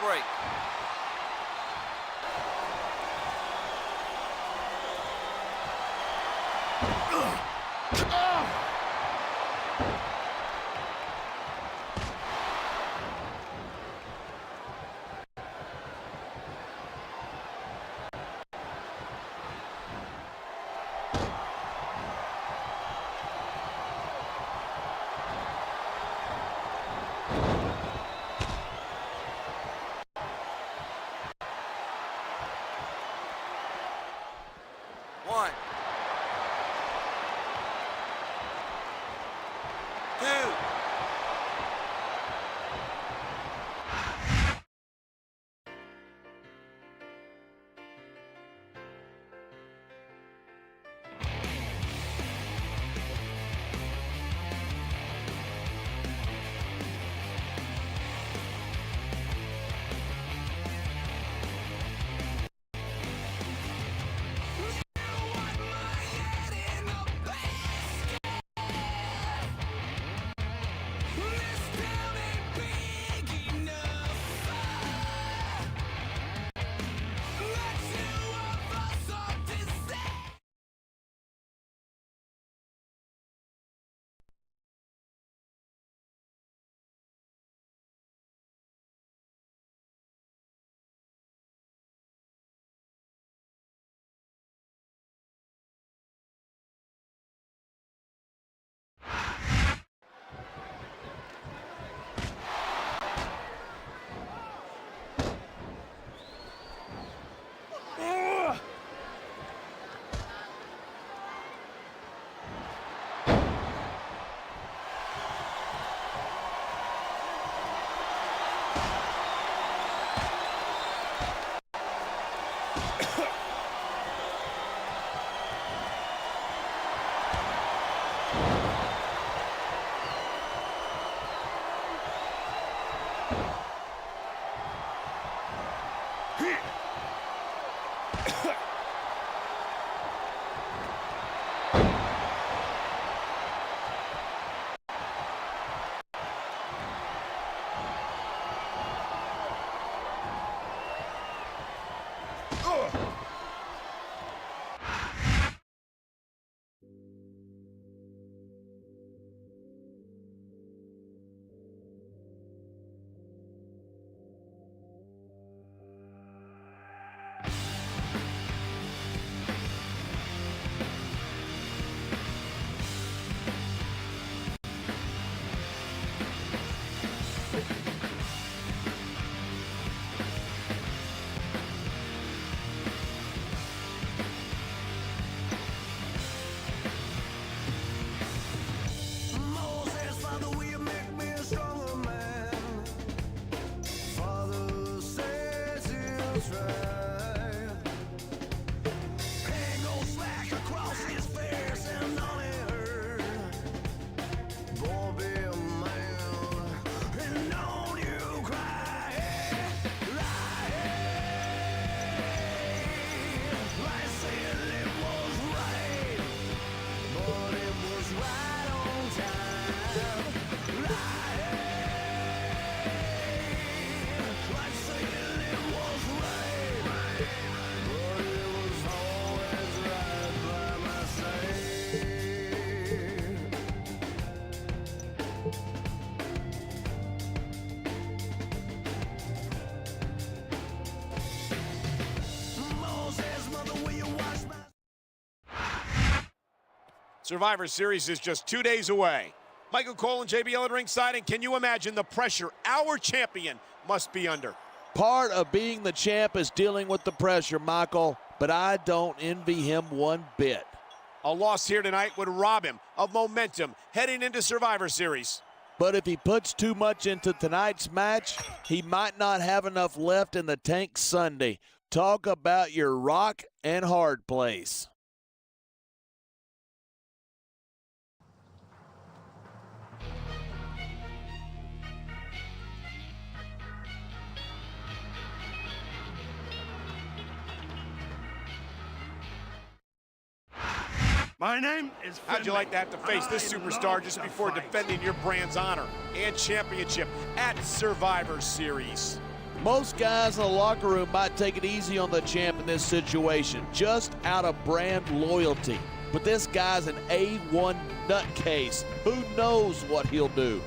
break. One, two. Survivor Series is just 2 days away. Michael Cole and JBL at ringside, and can you imagine the pressure our champion must be under? Part of being the champ is dealing with the pressure, Michael, but I don't envy him one bit. A loss here tonight would rob him of momentum heading into Survivor Series. But if he puts too much into tonight's match, he might not have enough left in the tank Sunday. Talk about your rock and hard place. My name is How'd you like to have to face this superstar just before defending your brand's honor and championship at Survivor Series? Most guys in the locker room might take it easy on the champ in this situation, just out of brand loyalty. But this guy's an A1 nutcase. Who knows what he'll do?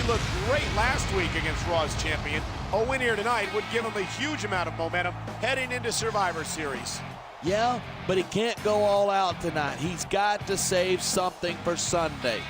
Looked great last week against Raw's champion. A win here tonight would give him a huge amount of momentum heading into Survivor Series. Yeah, but he can't go all out tonight. He's got to save something for Sunday.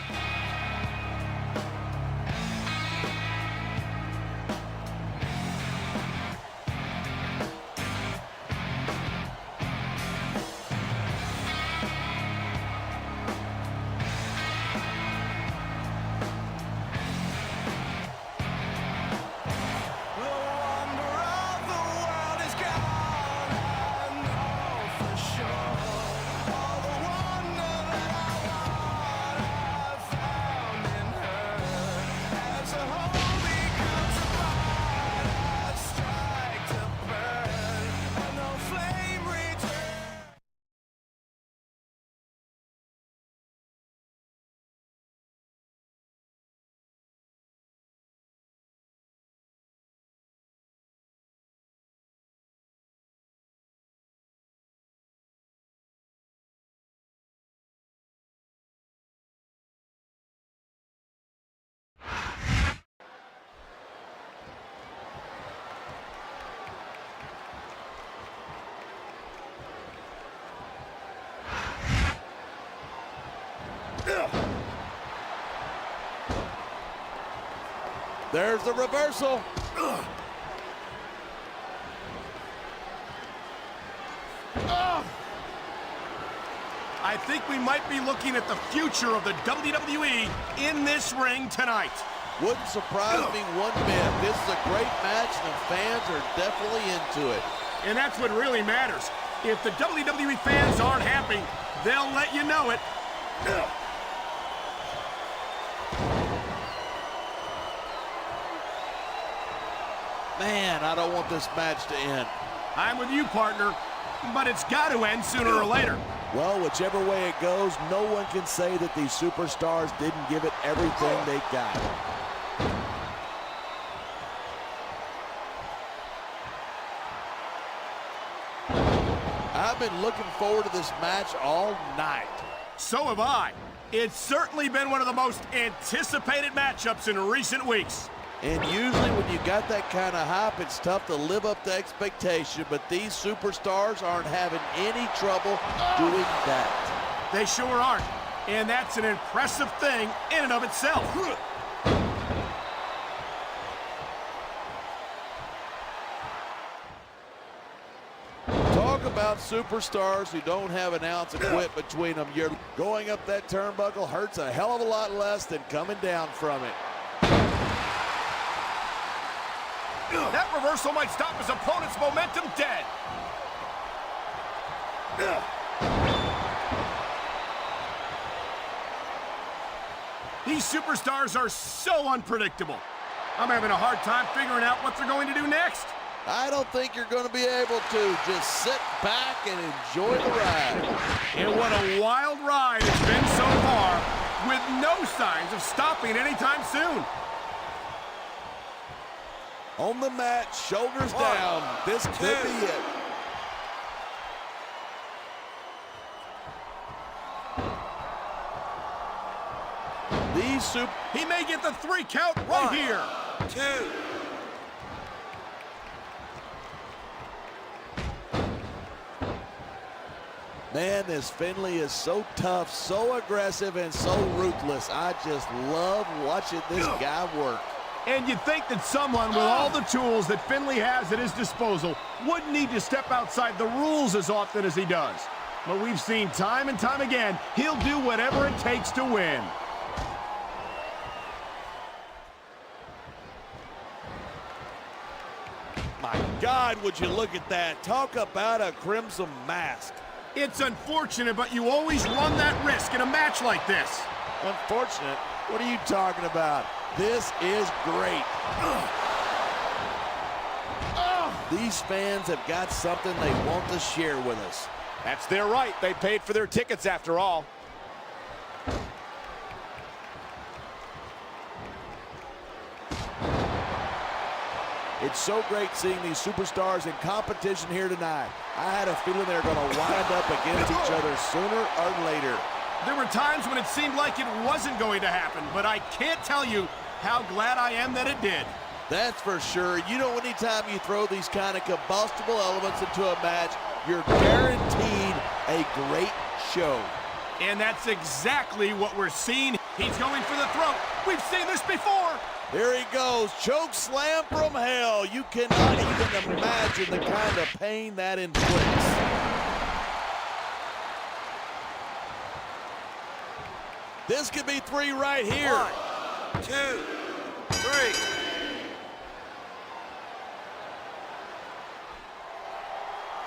There's the reversal. I think we might be looking at the future of the WWE in this ring tonight. Wouldn't surprise me one bit. This is a great match, and the fans are definitely into it. And that's what really matters. If the WWE fans aren't happy, they'll let you know it. Man, I don't want this match to end. I'm with you, partner, but it's got to end sooner or later. Well, whichever way it goes, no one can say that these superstars didn't give it everything they got. I've been looking forward to this match all night. So have I. It's certainly been one of the most anticipated matchups in recent weeks. And usually when you got that kind of hype, it's tough to live up to expectation, but these superstars aren't having any trouble doing that. They sure aren't, and that's an impressive thing in and of itself. Talk about superstars who don't have an ounce of quit between them. You're going up that turnbuckle hurts a hell of a lot less than coming down from it. That reversal might stop his opponent's momentum dead. These superstars are so unpredictable. I'm having a hard time figuring out what they're going to do next. I don't think you're going to be able to. Just sit back and enjoy the ride. And what a wild ride it's been so far, with no signs of stopping anytime soon. On the mat, shoulders down. This could be it. He may get the 3 count right here. 2. Man, this Finley is so tough, so aggressive, and so ruthless. I just love watching this guy work. And you'd think that someone with all the tools that Finley has at his disposal wouldn't need to step outside the rules as often as he does. But we've seen time and time again, he'll do whatever it takes to win. My God, would you look at that. Talk about a crimson mask. It's unfortunate, but you always run that risk in a match like this. Unfortunate? What are you talking about? This is great. These fans have got something they want to share with us. That's their right. They paid for their tickets after all. It's so great seeing these superstars in competition here tonight. I had a feeling they were going to wind up against each other sooner or later. There were times when it seemed like it wasn't going to happen, but I can't tell you how glad I am that it did. That's for sure. You know, anytime you throw these kind of combustible elements into a match, you're guaranteed a great show. And that's exactly what we're seeing. He's going for the throat. We've seen this before. Here he goes. Choke slam from hell. You cannot even imagine the kind of pain that inflicts. This could be 3 right here. 1, 2, 3.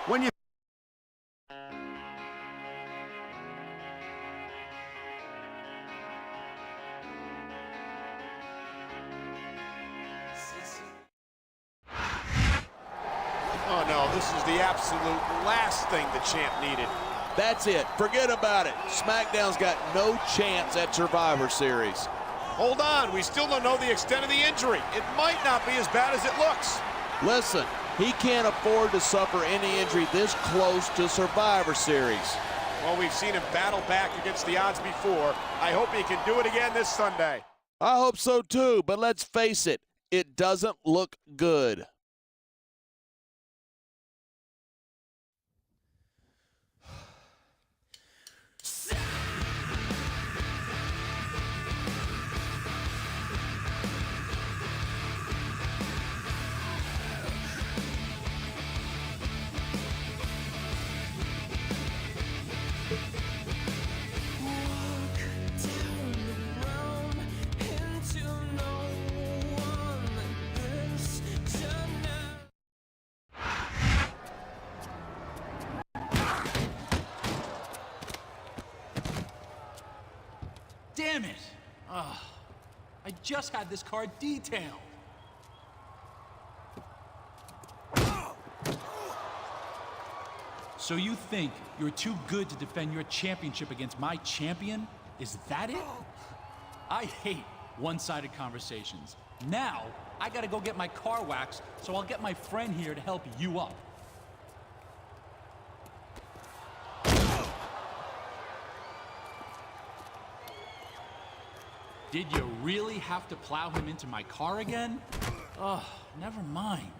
When you Oh, no, this is the absolute last thing the champ needed. That's it. Forget about it. SmackDown's got no chance at Survivor Series. Hold on, we still don't know the extent of the injury. It might not be as bad as it looks. Listen, he can't afford to suffer any injury this close to Survivor Series. Well, we've seen him battle back against the odds before. I hope he can do it again this Sunday. I hope so too, but let's face it, it doesn't look good. Damn it! I just had this car detailed. So you think you're too good to defend your championship against my champion? Is that it? I hate one-sided conversations. Now, I gotta go get my car waxed, so I'll get my friend here to help you up. Did you really have to plow him into my car again? Oh, never mind.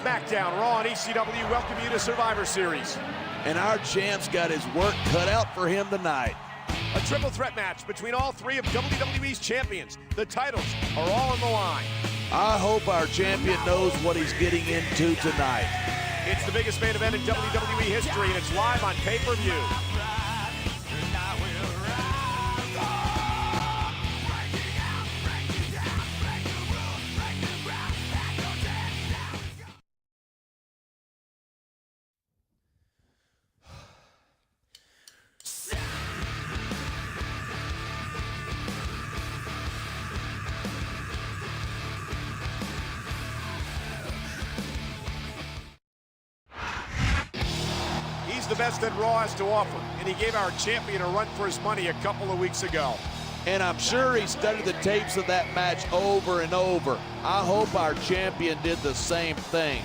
SmackDown, Raw, and ECW welcome you to Survivor Series. And our champ's got his work cut out for him tonight. A triple threat match between all three of WWE's champions. The titles are all on the line. I hope our champion knows what he's getting into tonight. It's the biggest main event in WWE history, and it's live on pay-per-view. The best that Raw has to offer, and he gave our champion a run for his money a couple of weeks ago. And I'm sure he studied the tapes of that match over and over. I hope our champion did the same thing.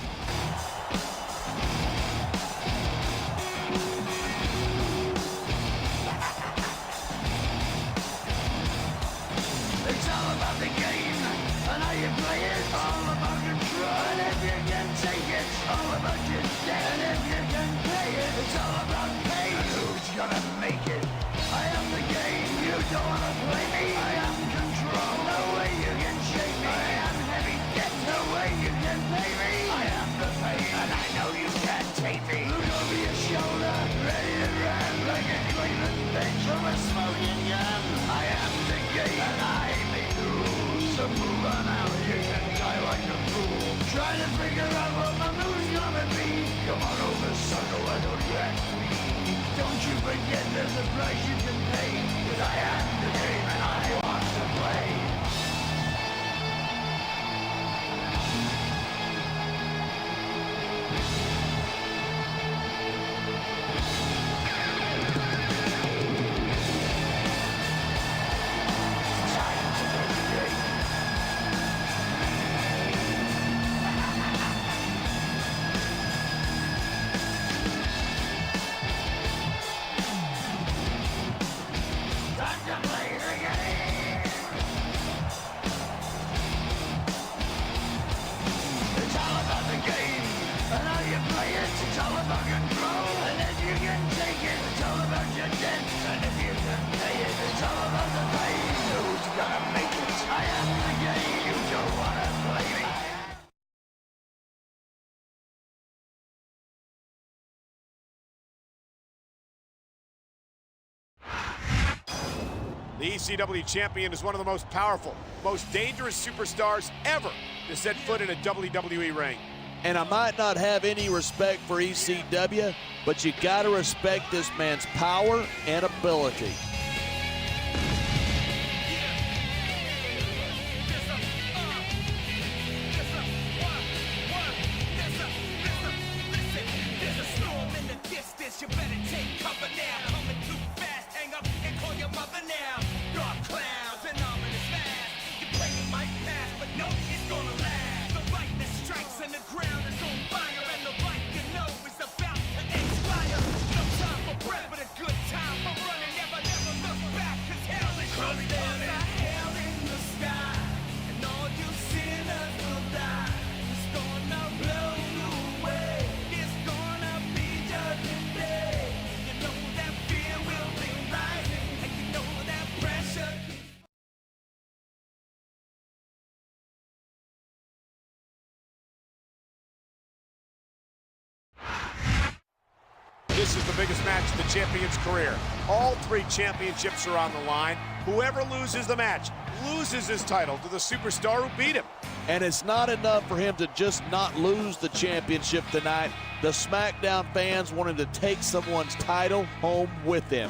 It's all about the game, and how you play it. It's all about control, and if you can take it. It's all about your debt, and if you can pay it. It's all about pay. Who's gonna make it? I am the game, you don't wanna play me. I am control, no way you can shake me. I am heavy debt, no way you can pay me. I am the pain, and I know you can't take me. Look over your shoulder, ready to run like a Cleveland bench from a smoking gun. I am the game, and I make the rules. So move on out, you can die like a fool. Trying to figure out what my move's gonna be. Come on over, sucker, why don't you ask me? Don't you forget there's a price you can pay. 'Cause I am the game and I want to play. It's all about control, and if you can take it, it's all about your debt, and if you can pay it, it's all about the pain. Who's gonna make it? I am the game, you don't wanna play me. The ECW champion is one of the most powerful, most dangerous superstars ever to set foot in a WWE ring. And I might not have any respect for ECW, but you gotta respect this man's power and ability. You better take cover now. Coming too fast, hang up and call your mother now. Dark clouds and ominous masks. You play me might pass, but no, it's gonna last. The lightning strikes and the ground is on fire, and the light you know is about to expire. No time for breath, but a good time for running. Never look back, 'cause hell is coming down. Hell in the sky, and all you sinners will die. It's gonna blow you away. It's gonna be judgment. This is the biggest match of the champion's career. All three championships are on the line. Whoever loses the match loses his title to the superstar who beat him. And it's not enough for him to just not lose the championship tonight. The SmackDown fans want him to take someone's title home with him.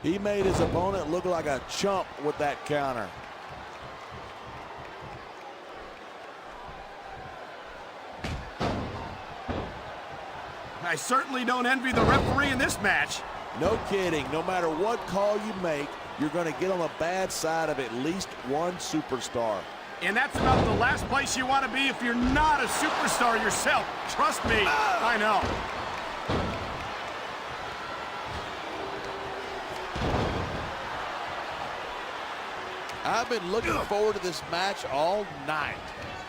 He made his opponent look like a chump with that counter. I certainly don't envy the referee in this match. No kidding. No matter what call you make, you're going to get on the bad side of at least one superstar. And that's about the last place you want to be if you're not a superstar yourself. Trust me, I know. I've been looking forward to this match all night.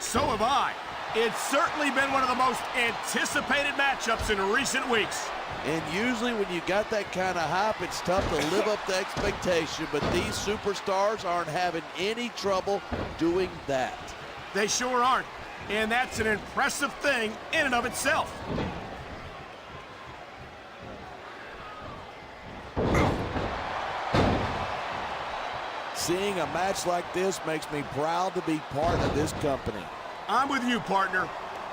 So have I. It's certainly been one of the most anticipated matchups in recent weeks. And usually when you got that kind of hype, it's tough to live up to expectation, but these superstars aren't having any trouble doing that. They sure aren't. And that's an impressive thing in and of itself. Seeing a match like this makes me proud to be part of this company. I'm with you, partner.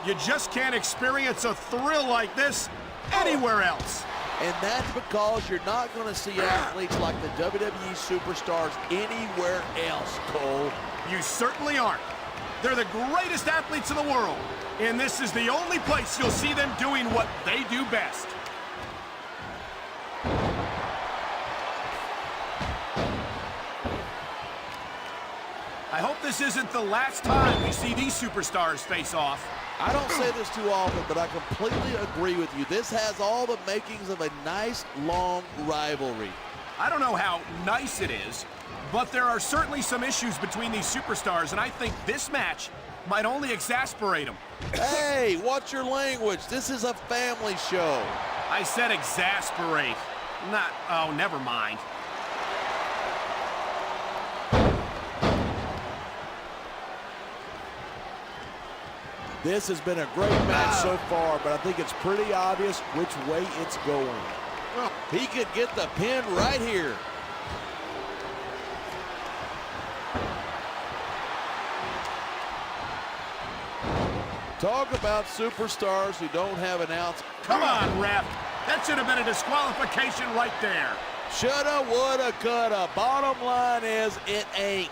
You just can't experience a thrill like this anywhere else. And that's because you're not going to see athletes like the WWE superstars anywhere else, Cole. You certainly aren't. They're the greatest athletes in the world, and this is the only place you'll see them doing what they do best. I hope this isn't the last time we see these superstars face off. I don't say this too often, but I completely agree with you. This has all the makings of a nice, long rivalry. I don't know how nice it is, but there are certainly some issues between these superstars, and I think this match might only exasperate them. Hey, watch your language. This is a family show. I said exasperate. Oh, never mind. This has been a great match so far, but I think it's pretty obvious which way it's going. He could get the pin right here. Talk about superstars who don't have an ounce. Come on, ref. That should have been a disqualification right there. Shoulda, woulda, coulda. Bottom line is, it ain't.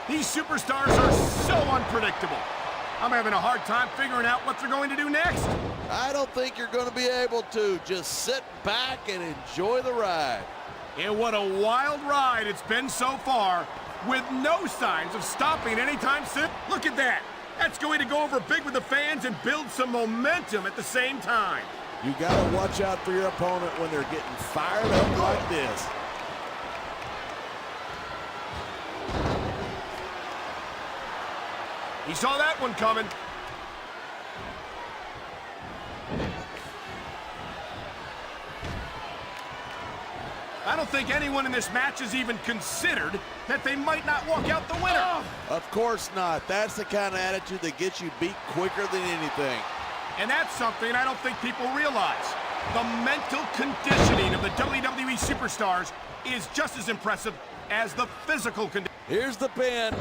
These superstars are so unpredictable. I'm having a hard time figuring out what they're going to do next. I don't think you're going to be able to. Just sit back and enjoy the ride. And what a wild ride it's been so far, with no signs of stopping anytime soon. Look at that. That's going to go over big with the fans and build some momentum at the same time. You got to watch out for your opponent when they're getting fired up like this. He saw that one coming. I don't think anyone in this match has even considered that they might not walk out the winner. Of course not. That's the kind of attitude that gets you beat quicker than anything. And that's something I don't think people realize. The mental conditioning of the WWE superstars is just as impressive as the physical conditioning. Here's the pin.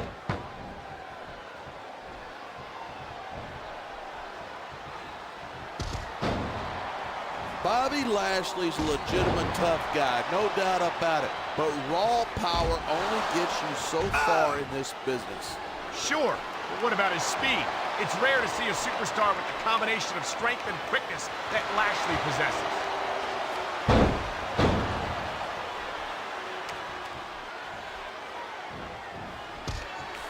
Bobby Lashley's a legitimate tough guy, no doubt about it. But raw power only gets you so far in this business. Sure, but what about his speed? It's rare to see a superstar with the combination of strength and quickness that Lashley possesses.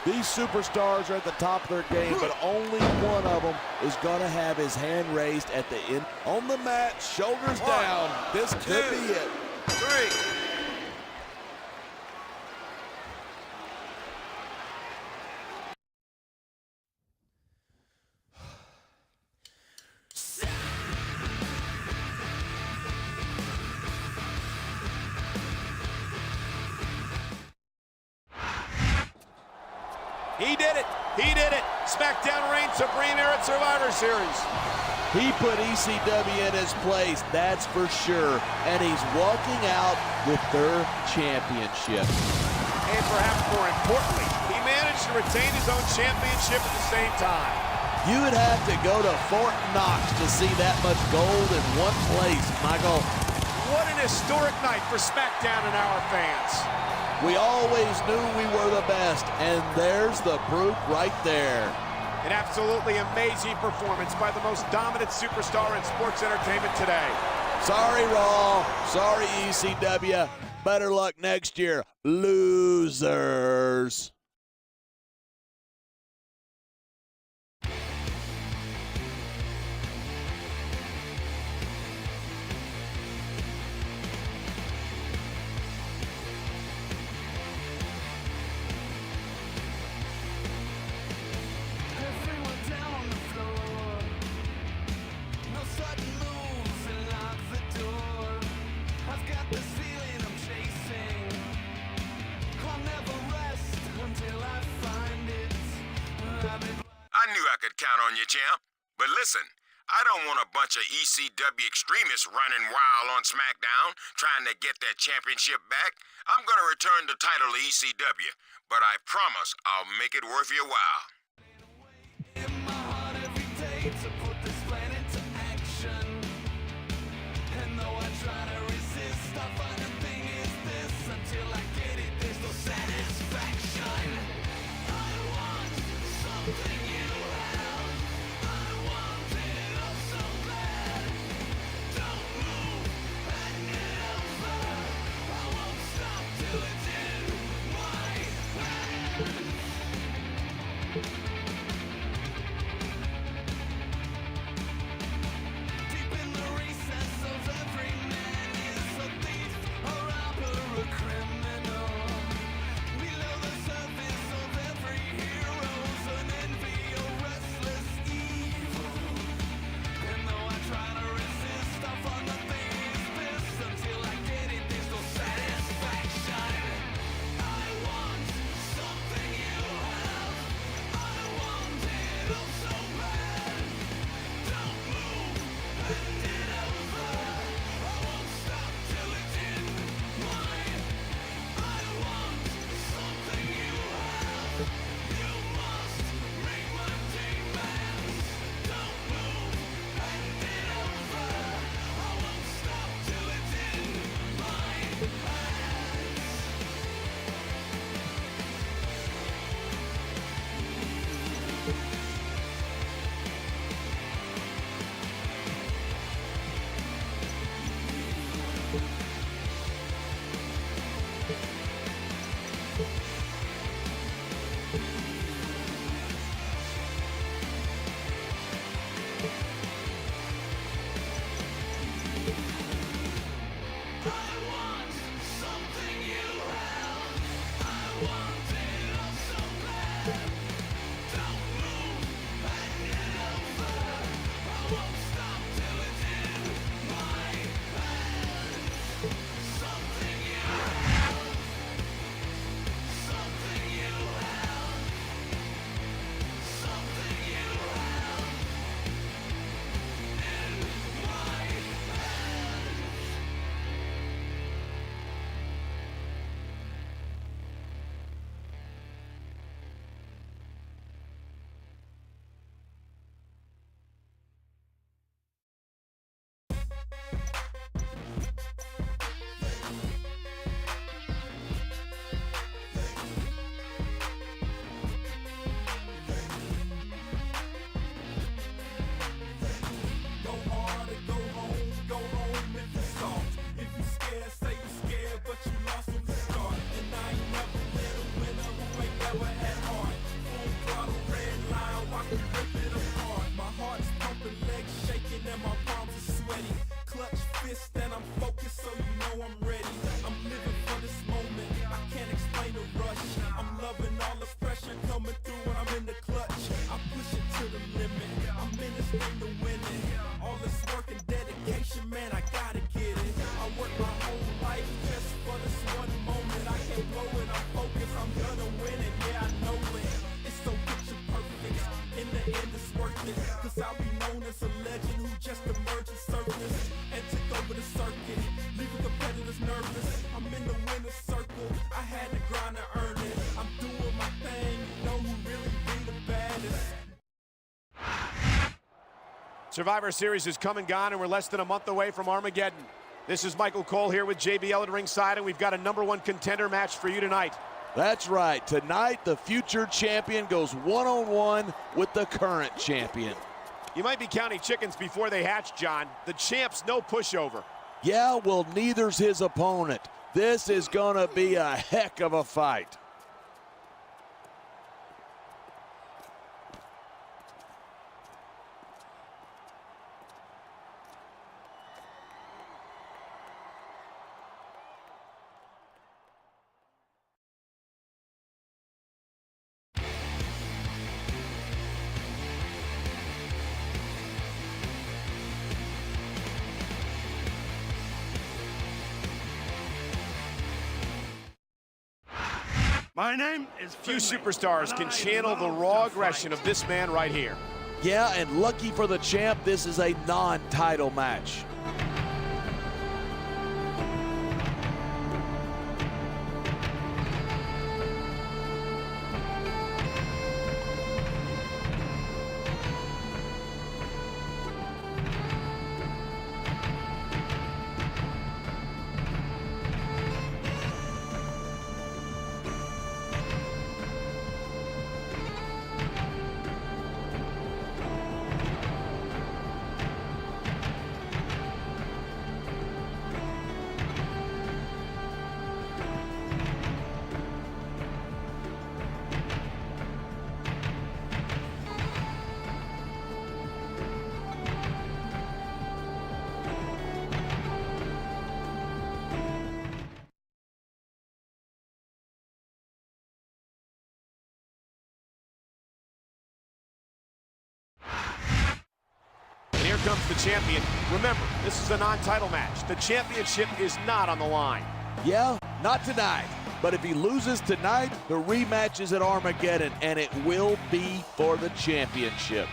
These superstars are at the top of their game, but only one of them is going to have his hand raised at the end. On the mat, shoulders down. This could be it. 3. He did it. He did it. SmackDown reigns supreme here at Survivor Series. He put ECW in his place, that's for sure. And he's walking out with their championship. And perhaps more importantly, he managed to retain his own championship at the same time. You would have to go to Fort Knox to see that much gold in one place, Michael. What an historic night for SmackDown and our fans. We always knew we were the best, and there's the proof right there. An absolutely amazing performance by the most dominant superstar in sports entertainment today. Sorry, Raw. Sorry, ECW. Better luck next year, losers. I knew I could count on you, champ. But listen, I don't want a bunch of ECW extremists running wild on SmackDown trying to get that championship back. I'm going to return the title to ECW, but I promise I'll make it worth your while. Survivor Series is come and gone, and we're less than a month away from Armageddon. This is Michael Cole here with JBL at ringside, and we've got a #1 contender match for you tonight. That's right. Tonight, the future champion goes one-on-one with the current champion. You might be counting chickens before they hatch, John. The champ's no pushover. Yeah, well, neither's his opponent. This is gonna be a heck of a fight. My name is Few Finley, superstars and can I channel the love raw to aggression fight. of this man right here. Yeah, and lucky for the champ, this is a non-title match. Here comes the champion. Remember, this is a non-title match. The championship is not on the line. Yeah, not tonight. But if he loses tonight, the rematch is at Armageddon, and it will be for the championship.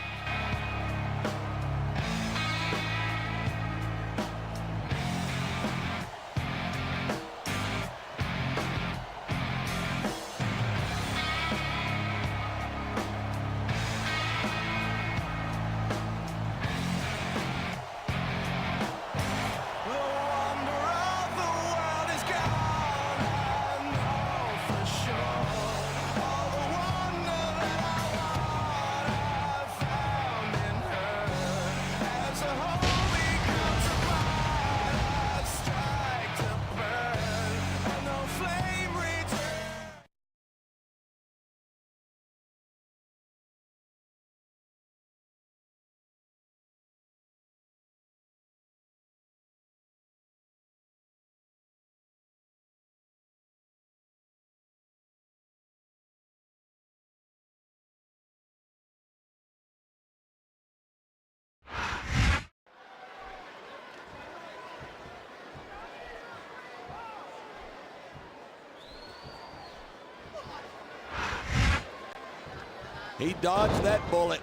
He dodged that bullet.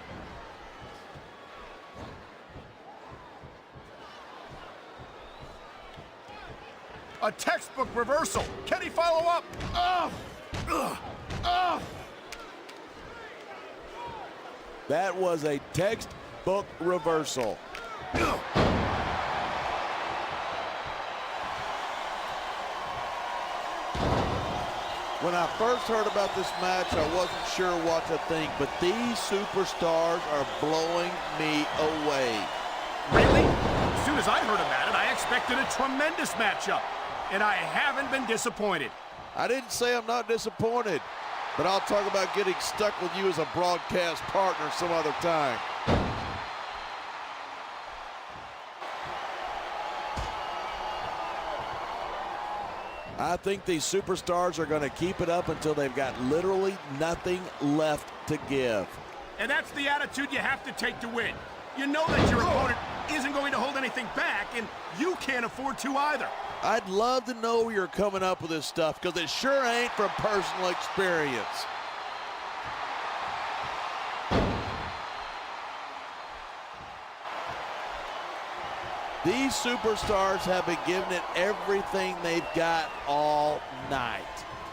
A textbook reversal. Can he follow up? That was a textbook reversal. When I first heard about this match, I wasn't sure what to think, but these superstars are blowing me away. Really? As soon as I heard about it, I expected a tremendous matchup, and I haven't been disappointed. I didn't say I'm not disappointed, but I'll talk about getting stuck with you as a broadcast partner some other time. I think these superstars are going to keep it up until they've got literally nothing left to give. And that's the attitude you have to take to win. You know that your opponent isn't going to hold anything back, and you can't afford to either. I'd love to know where you're coming up with this stuff, because it sure ain't from personal experience. These superstars have been giving it everything they've got all night.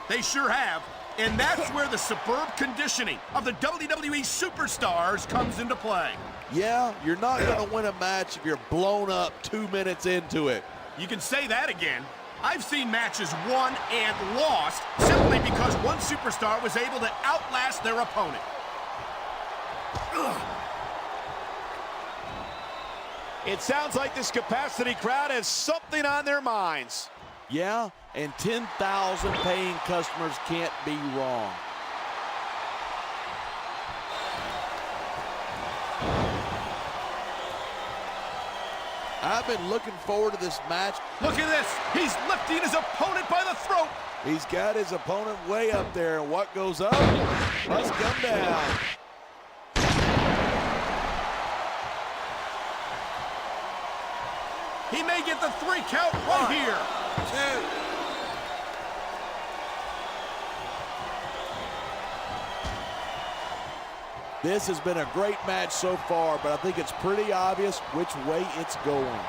They sure have, And that's where the superb conditioning of the WWE superstars comes into play. Yeah, you're not going to win a match if you're blown up 2 minutes into it. You can say that again. I've seen matches won and lost simply because one superstar was able to outlast their opponent. It sounds like this capacity crowd has something on their minds. Yeah, and 10,000 paying customers can't be wrong. I've been looking forward to this match. Look at this. He's lifting his opponent by the throat. He's got his opponent way up there, and what goes up must come down. He may get the 3 count right here. 2. This has been a great match so far, but I think it's pretty obvious which way it's going.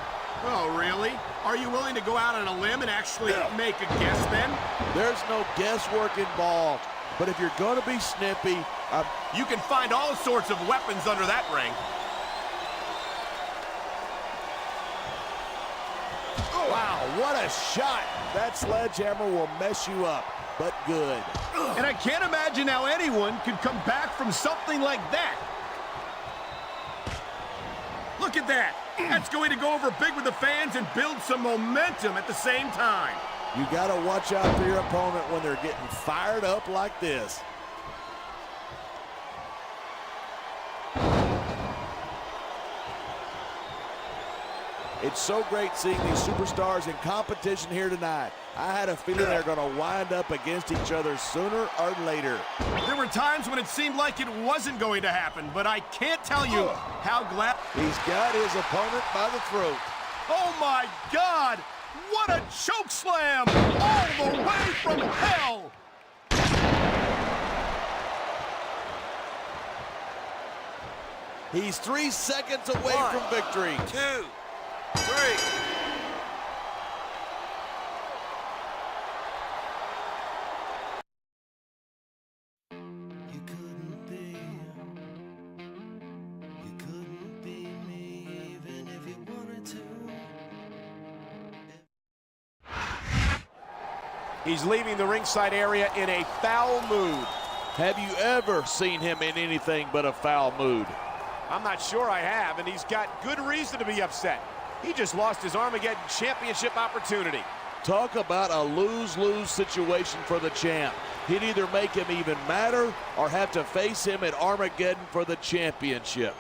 Oh, really? Are you willing to go out on a limb and actually make a guess then? There's no guesswork involved, but if you're going to be snippy, you can find all sorts of weapons under that ring. wow, what a shot. That sledgehammer will mess you up, but good. And I can't imagine how anyone could come back from something like that. Look at that. That's going to go over big with the fans and build some momentum at the same time. You got to watch out for your opponent when they're getting fired up like this. It's so great seeing these superstars in competition here tonight. I had a feeling they're going to wind up against each other sooner or later. There were times when it seemed like it wasn't going to happen, but I can't tell you how glad... He's got his opponent by the throat. Oh, my God! What a choke slam! All the way from hell! He's 3 seconds away 1, from victory. 2, 3. He's leaving the ringside area in a foul mood. Have you ever seen him in anything but a foul mood? I'm not sure I have, and he's got good reason to be upset. He just lost his Armageddon Championship opportunity. Talk about a lose-lose situation for the champ. He'd either make him even madder or have to face him at Armageddon for the championship.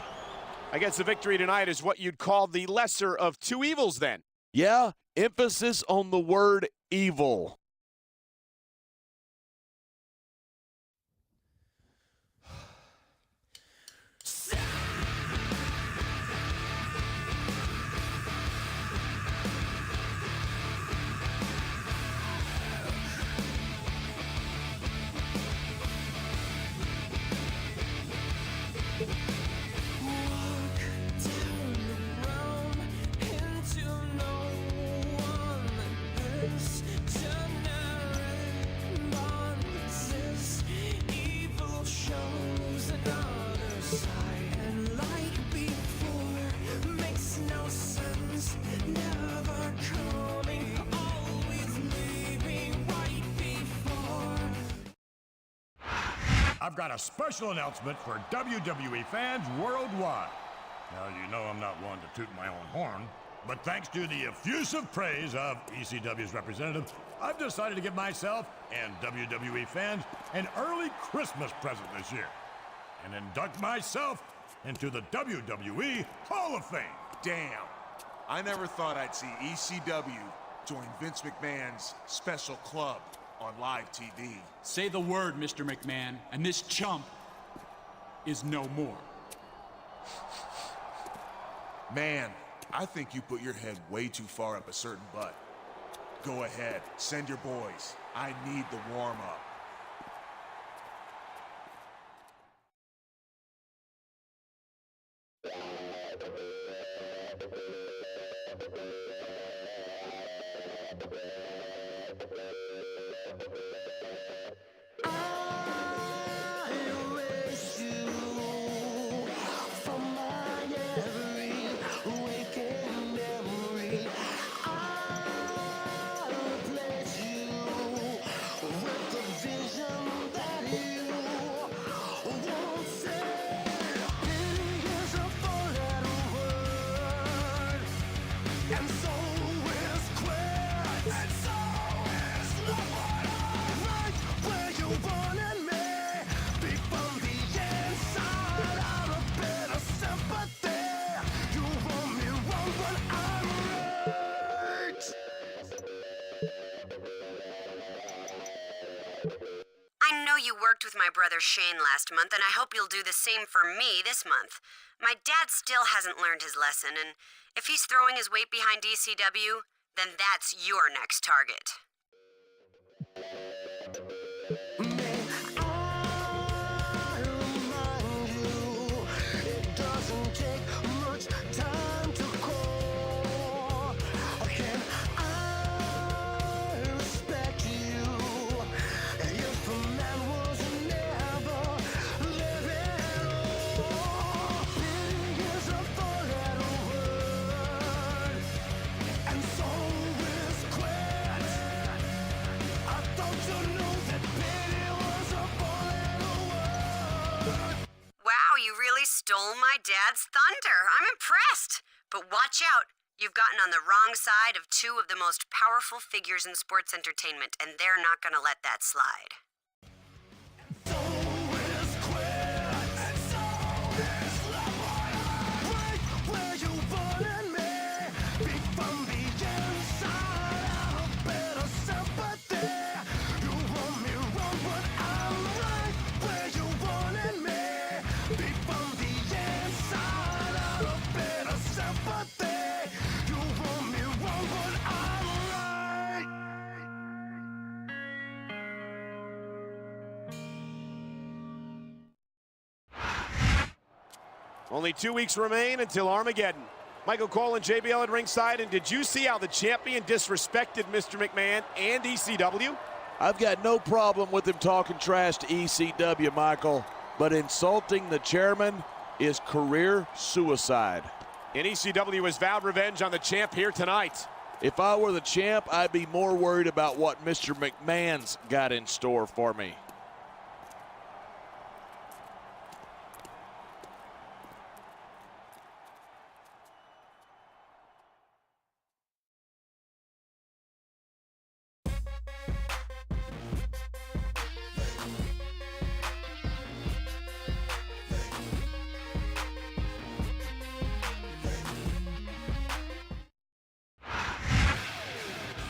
I guess the victory tonight is what you'd call the lesser of two evils then. Yeah, emphasis on the word evil. I've got a special announcement for WWE fans worldwide. Now, you know I'm not one to toot my own horn, but thanks to the effusive praise of ECW's representative, I've decided to give myself and WWE fans an early Christmas present this year and induct myself into the WWE Hall of Fame. Damn, I never thought I'd see ECW join Vince McMahon's special club on live TV. Say the word, Mr. McMahon, and this chump is no more. Man, I think you put your head way too far up a certain butt. Go ahead, send your boys. I need the warm-up. I And so is quit. And so is love. Right where you wanted me. Be from the inside out a bit of sympathy. You want me wrong, but I'm right. I know you worked with my brother Shane last month, and I hope you'll do the same for me this month. My dad still hasn't learned his lesson, and if he's throwing his weight behind ECW, then that's your next target. It doesn't take much time to call. Can I respect you if a man was never living at all? Pity is a four-letter word, and so is quit. I thought you knew that pity was a four-letter word. Wow, you really stole my dad's thunder. I'm impressed. But watch out. You've gotten on the wrong side of two of the most powerful figures in sports entertainment, and they're not going to let that slide. Only 2 weeks remain until Armageddon. Michael Cole and JBL at ringside, and did you see how the champion disrespected Mr. McMahon and ECW? I've got no problem with him talking trash to ECW, Michael, but insulting the chairman is career suicide. And ECW has vowed revenge on the champ here tonight. If I were the champ, I'd be more worried about what Mr. McMahon's got in store for me.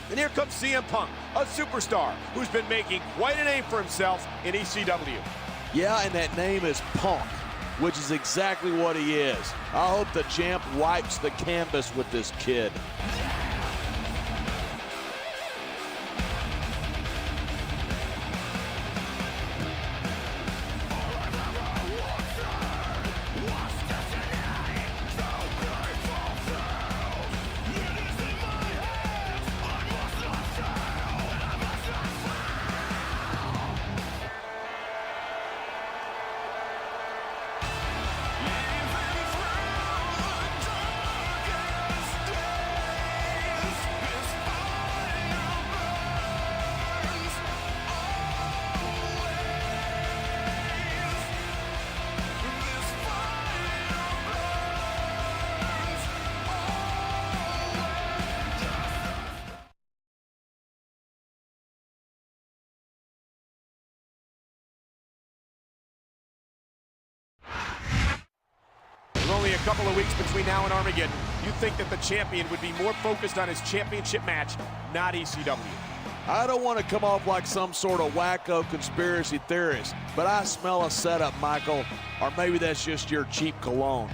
And here comes CM Punk, a superstar who's been making quite a name for himself in ECW. Yeah, and that name is Punk, which is exactly what he is. I hope the champ wipes the canvas with this kid. Only a couple of weeks between now and Armageddon. You'd think that the champion would be more focused on his championship match, not ECW. I don't want to come off like some sort of wacko conspiracy theorist, but I smell a setup, Michael, or maybe that's just your cheap cologne.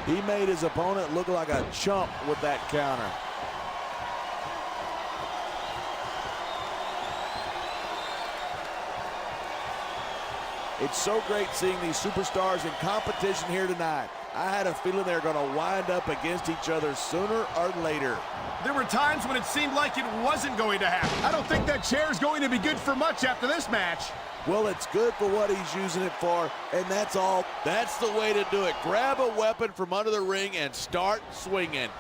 He made his opponent look like a chump with that counter. It's so great seeing these superstars in competition here tonight. I had a feeling they were going to wind up against each other sooner or later. There were times when it seemed like it wasn't going to happen. I don't think that chair is going to be good for much after this match. Well, it's good for what he's using it for, and that's all. That's the way to do it. Grab a weapon from under the ring and start swinging.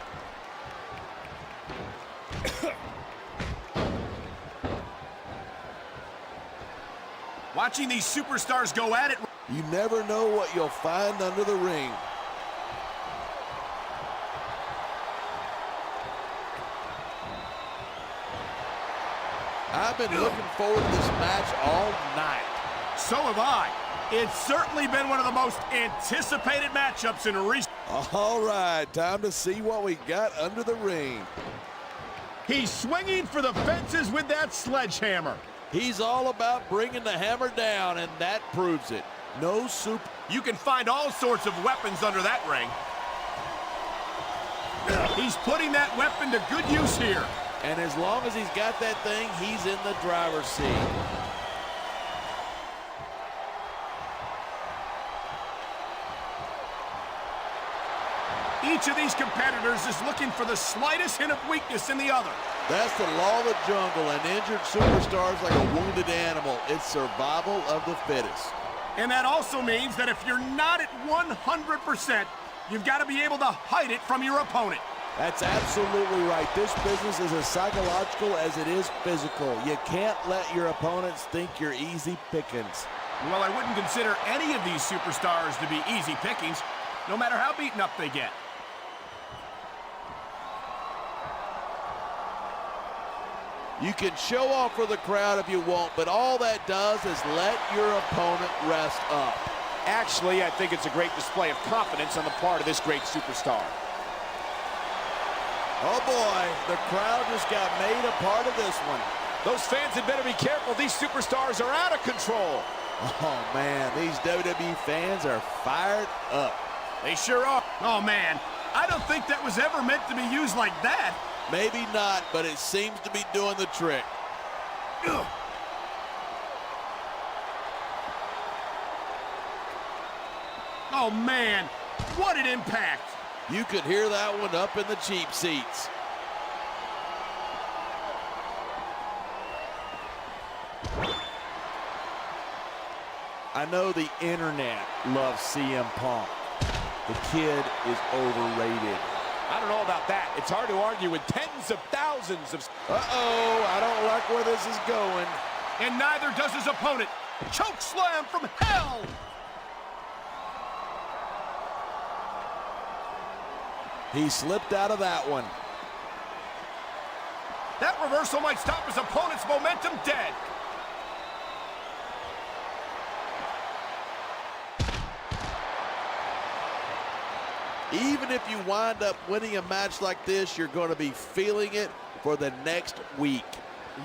Watching these superstars go at it. You never know what you'll find under the ring. I've been looking forward to this match all night. So have I. It's certainly been one of the most anticipated matchups in recent. All right, time to see what we got under the ring. He's swinging for the fences with that sledgehammer. He's all about bringing the hammer down, and that proves it. No soup. You can find all sorts of weapons under that ring. He's putting that weapon to good use here. And as long as he's got that thing, he's in the driver's seat. Each of these competitors is looking for the slightest hint of weakness in the other. That's the law of the jungle. An injured superstar is like a wounded animal. It's survival of the fittest. And that also means that if you're not at 100%, you've got to be able to hide it from your opponent. That's absolutely right. This business is as psychological as it is physical. You can't let your opponents think you're easy pickings. Well, I wouldn't consider any of these superstars to be easy pickings, no matter how beaten up they get. You can show off for the crowd if you want, but all that does is let your opponent rest up. Actually, I think it's a great display of confidence on the part of this great superstar. Oh boy, the crowd just got made a part of this one. Those fans had better be careful. These superstars are out of control. Oh man, these WWE fans are fired up. They sure are. Oh man, I don't think that was ever meant to be used like that. Maybe not, but it seems to be doing the trick. Ugh. Oh man, what an impact. You could hear that one up in the cheap seats. I know the internet loves CM Punk. The kid is overrated. I don't know about that. It's hard to argue with tens of thousands of... Uh-oh, I don't like where this is going. And neither does his opponent. Choke slam from hell! He slipped out of that one. That reversal might stop his opponent's momentum dead. Even if you wind up winning a match like this, you're going to be feeling it for the next week.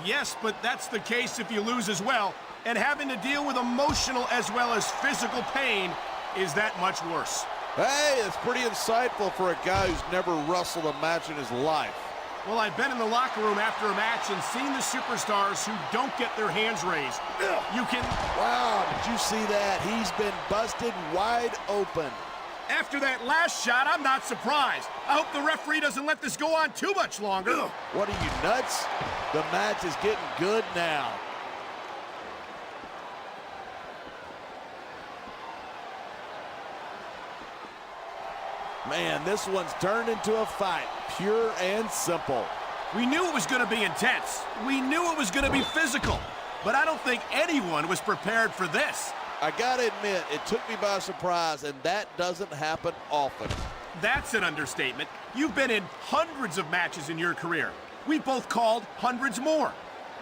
Yes, but that's the case if you lose as well. And having to deal with emotional as well as physical pain is that much worse. Hey, it's pretty insightful for a guy who's never wrestled a match in his life. Well, I've been in the locker room after a match and seen the superstars who don't get their hands raised. You can... Wow, did you see that? He's been busted wide open. After that last shot, I'm not surprised. I hope the referee doesn't let this go on too much longer. What are you, nuts? The match is getting good now. Man, this one's turned into a fight, pure and simple. We knew it was going to be intense. We knew it was going to be physical. But I don't think anyone was prepared for this. I gotta admit, it took me by surprise, and that doesn't happen often. That's an understatement. You've been in hundreds of matches in your career. We both called hundreds more.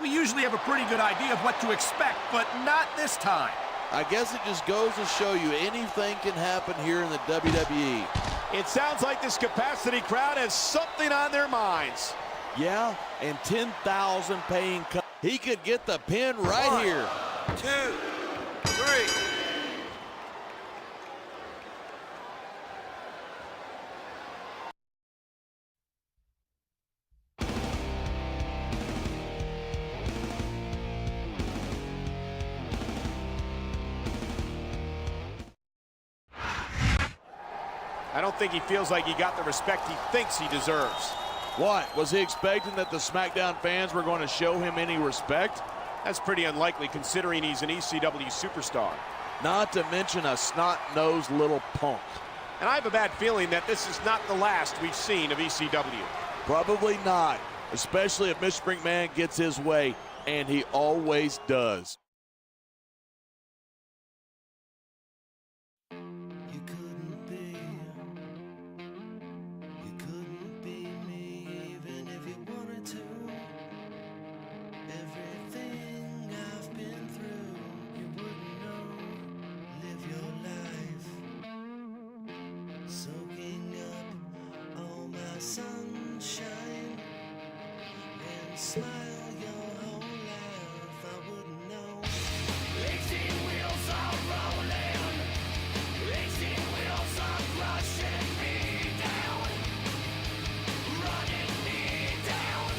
We usually have a pretty good idea of what to expect, but not this time. I guess it just goes to show you anything can happen here in the WWE. It sounds like this capacity crowd has something on their minds. Yeah, and 10,000 paying. He could get the pin right 1, here. 2, 3. I don't think he feels like he got the respect he thinks he deserves. What? Was he expecting that the SmackDown fans were going to show him any respect? That's pretty unlikely considering he's an ECW superstar. Not to mention a snot-nosed little punk. And I have a bad feeling that this is not the last we've seen of ECW. Probably not, especially if Mr. McMahon gets his way, and he always does. Sunshine and smile your whole life, I wouldn't know. 18 wheels are rolling, 18 wheels are crushing me down, running me down.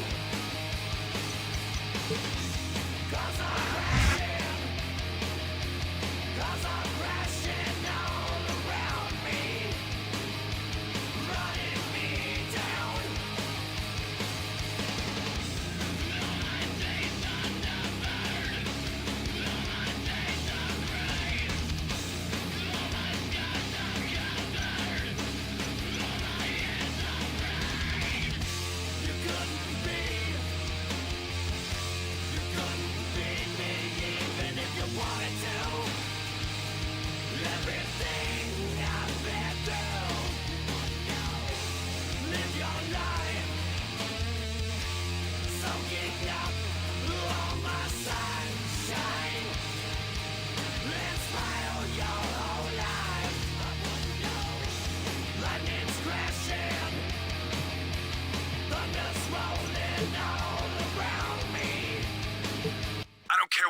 'Cause I'm crashing all around me, running me down.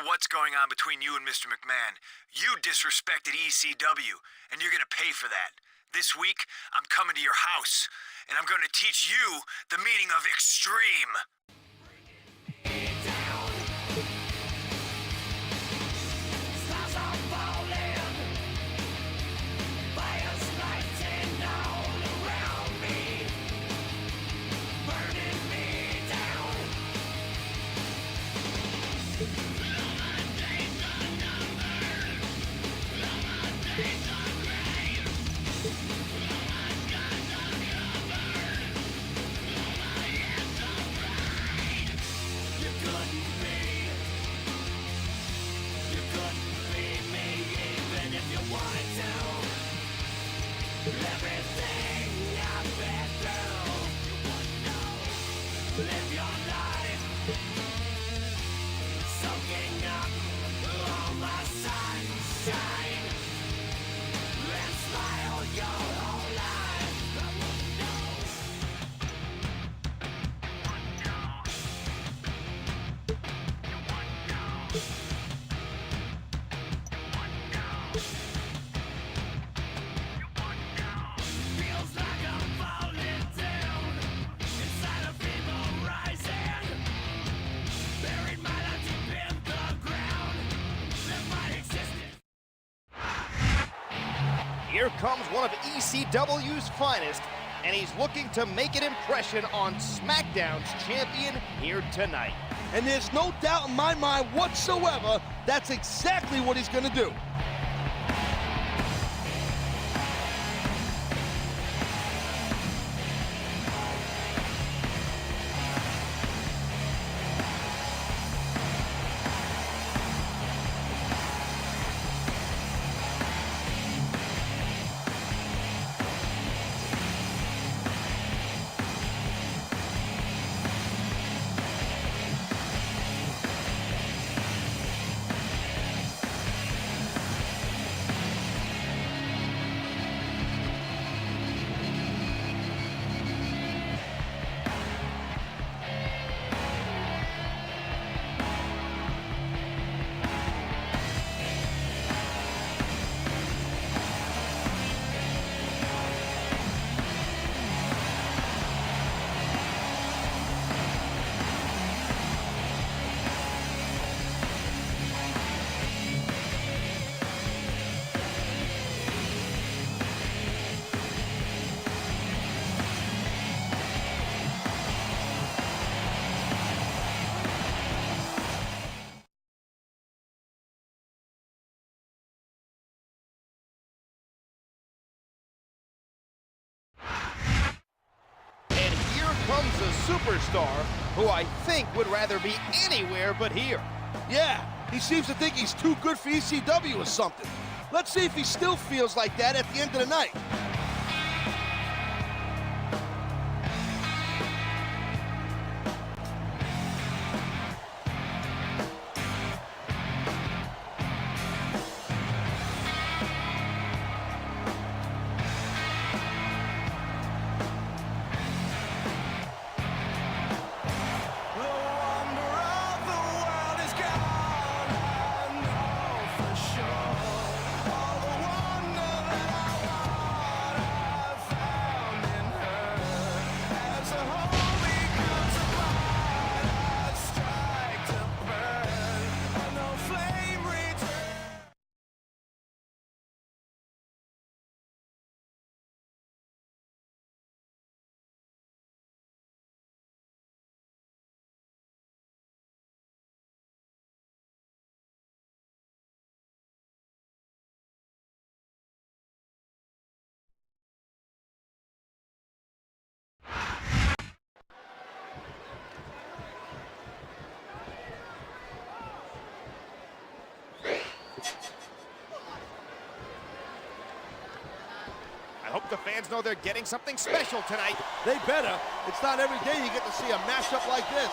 What's going on between you and Mr. McMahon? You disrespected ECW, and you're gonna pay for that. This week, I'm coming to your house, and I'm gonna teach you the meaning of extreme. Here comes one of ECW's finest, and he's looking to make an impression on SmackDown's champion here tonight. And there's no doubt in my mind whatsoever that's exactly what he's going to do. comes a superstar who I think would rather be anywhere but here. Yeah, he seems to think he's too good for ECW or something. Let's see if he still feels like that at the end of the night. I hope the fans know they're getting something special tonight. They better. It's not every day you get to see a matchup like this.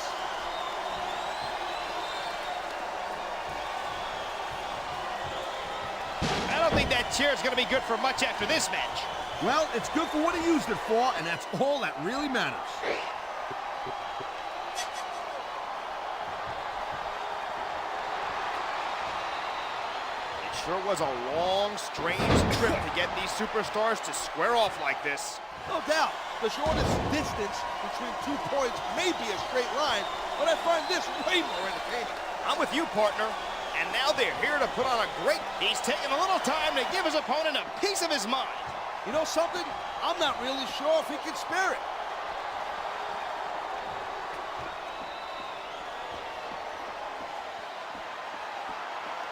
I don't think that chair's going to be good for much after this match. Well, it's good for what he used it for, and that's all that really matters. Sure was a long, strange trip to get these superstars to square off like this. No doubt, the shortest distance between 2 points may be a straight line, but I find this way more entertaining. I'm with you, partner. And now they're here to put on a great... He's taking a little time to give his opponent a piece of his mind. You know something? I'm not really sure if he can spare it.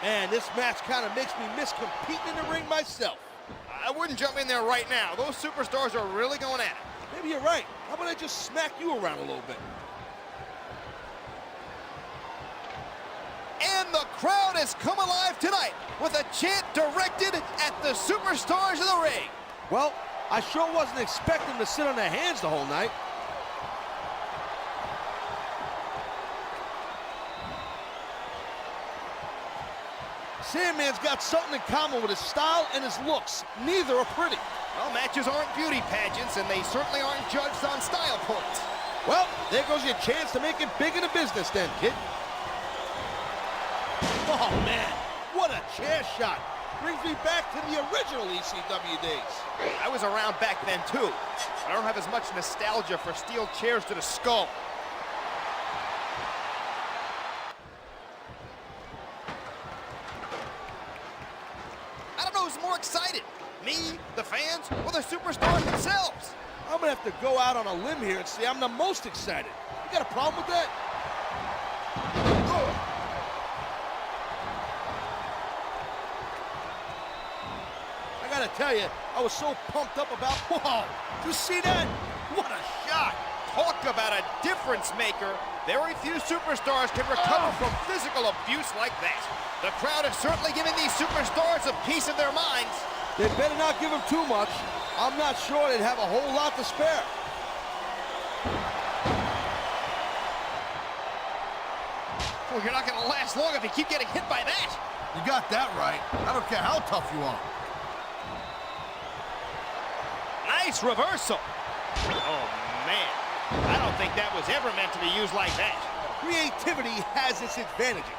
Man, this match kind of makes me miss competing in the ring myself. I wouldn't jump in there right now. Those superstars are really going at it. Maybe you're right. How about I just smack you around a little bit? And the crowd has come alive tonight with a chant directed at the superstars of the ring. Well, I sure wasn't expecting to sit on their hands the whole night. Sandman's got something in common with his style and his looks. Neither are pretty. Well, matches aren't beauty pageants, and they certainly aren't judged on style points. Well, there goes your chance to make it big in the business then, kid. Oh, man, what a chair shot. Brings me back to the original ECW days. I was around back then, too. I don't have as much nostalgia for steel chairs to the skull. I don't know who's more excited, me, the fans, or the superstars themselves. I'm gonna have to go out on a limb here and say I'm the most excited. You got a problem with that? I gotta tell you, I was so pumped up about, whoa, did you see that? What a shot. Talk about a difference maker. Very few superstars can recover from physical abuse like that. The crowd is certainly giving these superstars a piece of their minds. They better not give them too much. I'm not sure they'd have a whole lot to spare. Well, you're not going to last long if you keep getting hit by that. You got that right. I don't care how tough you are. Nice reversal. Oh, man. I don't think that was ever meant to be used like that. Creativity has its advantages.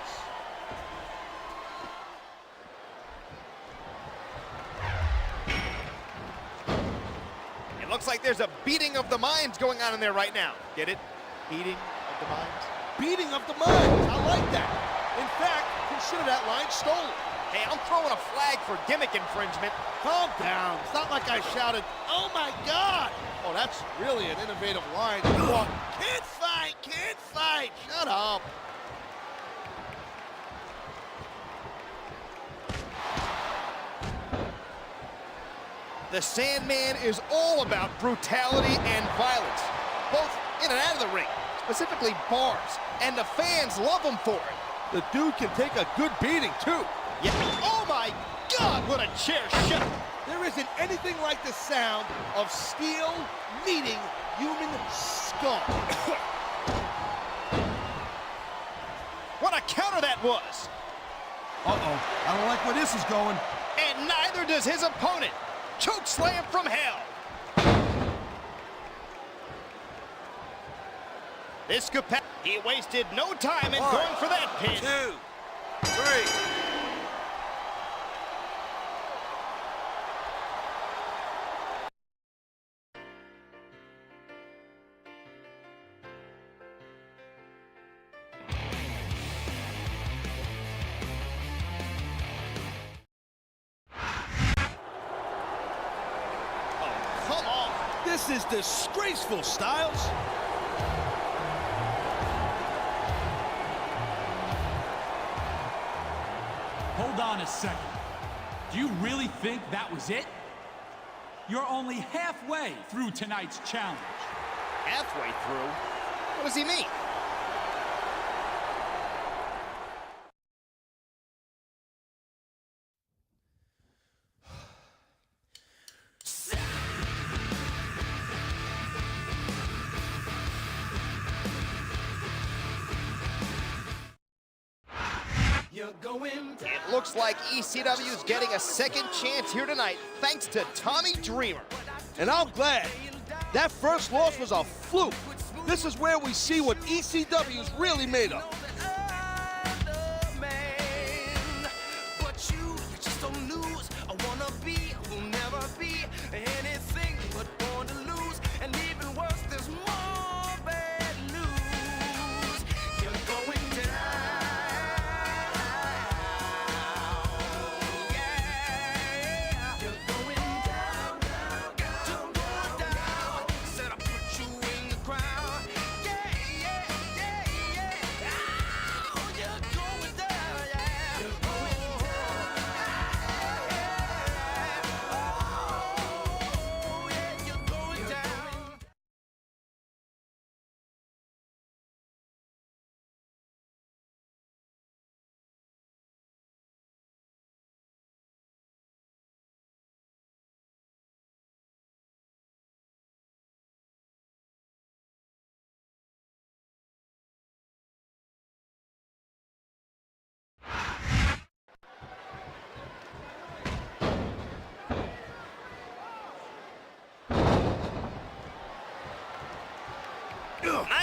It looks like there's a beating of the minds going on in there right now. Get it? Beating of the minds? Beating of the minds. I like that. In fact, consider that line stolen. Hey, I'm throwing a flag for gimmick infringement. Calm down. It's not like I shouted, oh my God. Oh, that's really an innovative line. Can't fight, can't fight. Shut up. The Sandman is all about brutality and violence. both in and out of the ring, specifically bars, and the fans love him for it. The dude can take a good beating, too. Yeah. Oh, my God, what a chair shot. There isn't anything like the sound of steel meeting human skull. What a counter that was. Uh-oh, I don't like where this is going. And neither does his opponent. Choke slam from hell. This could pass. He wasted no time in going for that pin. 2, 3. Come on. This is disgraceful, Styles. Hold on a second. Do you really think that was it? You're only halfway through tonight's challenge. Halfway through? What does he mean? It looks like ECW's getting a second chance here tonight, thanks to Tommy Dreamer. And I'm glad. That first loss was a fluke. This is where we see what ECW's really made of.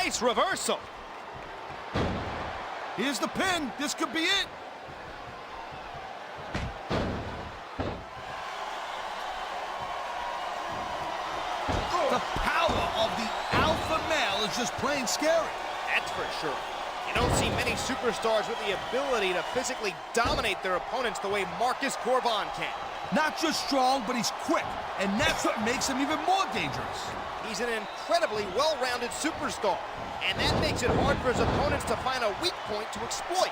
Nice reversal. Here's the pin. This could be it. The power of the alpha male is just plain scary. That's for sure. You don't see many superstars with the ability to physically dominate their opponents the way Marcus Corbin can. Not just strong, but he's quick. And that's what makes him even more dangerous. He's an incredibly well-rounded superstar, and that makes it hard for his opponents to find a weak point to exploit.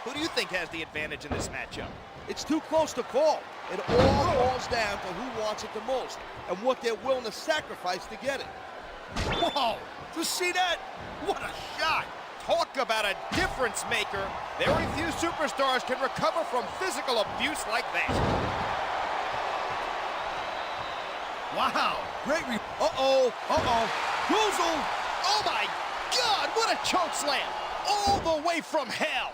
Who do you think has the advantage in this matchup? It's too close to call. It all boils down to who wants it the most and what they're willing to sacrifice to get it. Whoa! Did you see that? What a shot! Talk about a difference maker. Very few superstars can recover from physical abuse like that. Wow! Great Uh-oh! Goozle! Oh my God! What a choke slam! All the way from hell!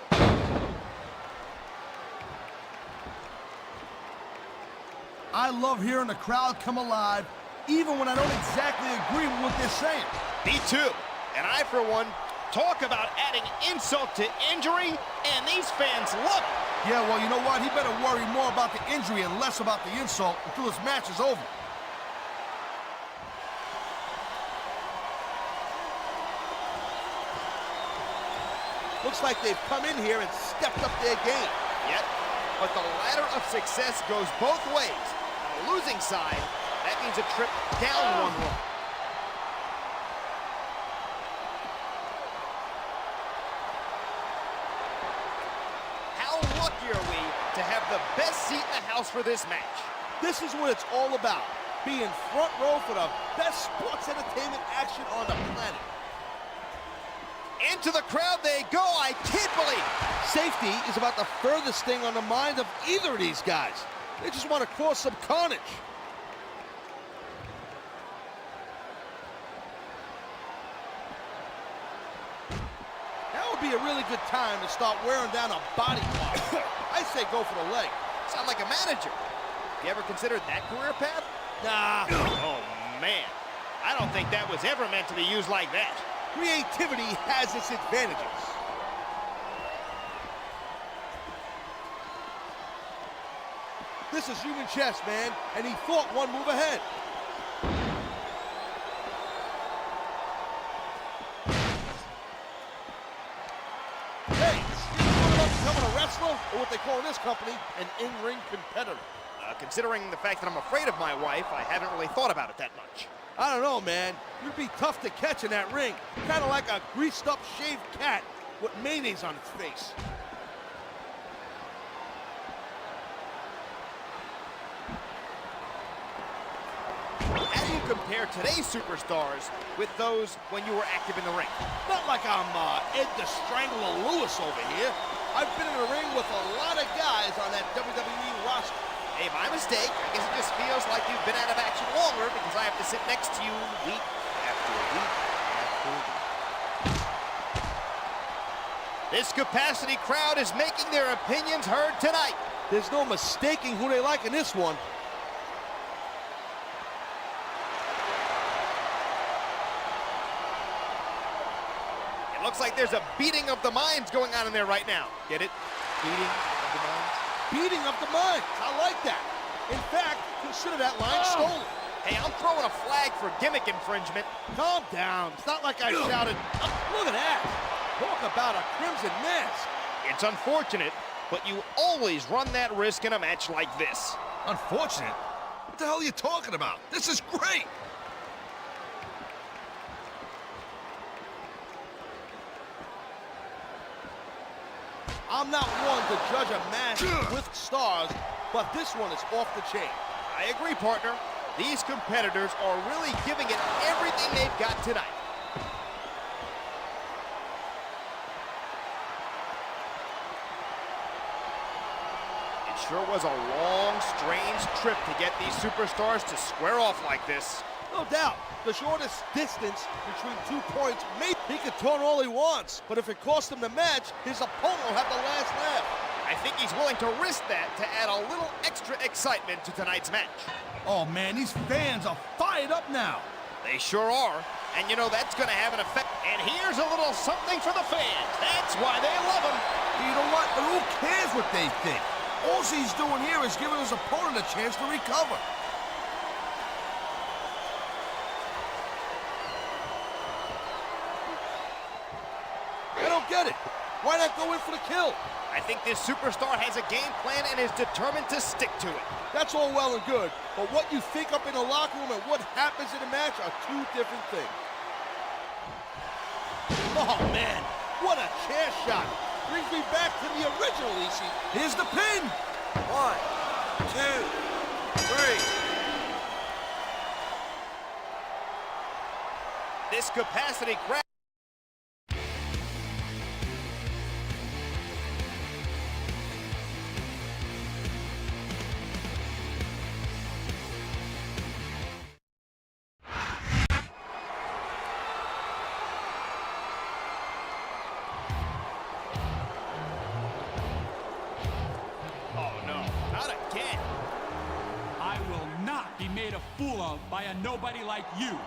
I love hearing the crowd come alive, even when I don't exactly agree with what they're saying. Me too. And I, for one, talk about adding insult to injury, and these fans love it. Yeah, well, you know what? He better worry more about the injury and less about the insult until this match is over. Looks like they've come in here and stepped up their game. Yep, but the ladder of success goes both ways. On the losing side, that means a trip down one rung. How lucky are we to have the best seat in the house for this match. This is what it's all about. Being front row for the best sports entertainment action on the planet. Into the crowd they go. I can't believe it. Safety is about the furthest thing on the mind of either of these guys. They just want to cause some carnage. That would be a really good time to start wearing down a body part. I say go for the leg. Sound like a manager. You ever considered that career path? Nah. Oh, man. I don't think that was ever meant to be used like that. Creativity has its advantages. This is human chess, man, and he thought one move ahead. Hey, you know about becoming a wrestler, or what they call in this company, an in-ring competitor? Considering the fact that I'm afraid of my wife, I haven't really thought about it that much. I don't know, man. You'd be tough to catch in that ring. Kind of like a greased-up shaved cat with mayonnaise on its face. How do you compare today's superstars with those when you were active in the ring? Not like I'm Ed the Strangler Lewis over here. I've been in the ring with a lot of guys on that WWE roster. Hey, my mistake. I guess it just feels like you've been out of action longer because I have to sit next to you week after week after week. This capacity crowd is making their opinions heard tonight. There's no mistaking who they like in this one. It looks like there's a beating of the minds going on in there right now. Get it? Beating of the minds? Beating of the minds. I like that. In fact, consider that line stolen. Hey, I'm throwing a flag for gimmick infringement. Calm down. It's not like I shouted. Look at that. Talk about a crimson mask. It's unfortunate, but you always run that risk in a match like this. Unfortunate? What the hell are you talking about? This is great. I'm not one to judge a match with stars, but this one is off the chain. I agree, partner. These competitors are really giving it everything they've got tonight. It sure was a long, strange trip to get these superstars to square off like this. No doubt. The shortest distance between 2 points, maybe he can taunt all he wants, but if it costs him the match, his opponent will have the last laugh. I think he's willing to risk that to add a little extra excitement to tonight's match. Oh man, these fans are fired up now. They sure are, and you know that's going to have an effect. And here's a little something for the fans. That's why they love him. You know what? But who cares what they think? All he's doing here is giving his opponent a chance to recover. I don't get it. Why not go in for the kill? I think this superstar has a game plan and is determined to stick to it. That's all well and good, but what you think up in the locker room and what happens in the match are two different things. Oh, man, what a chair shot. Brings me back to the original EC. Here's the pin. 1, 2, 3. This capacity crowd. Made a fool of by a nobody like you.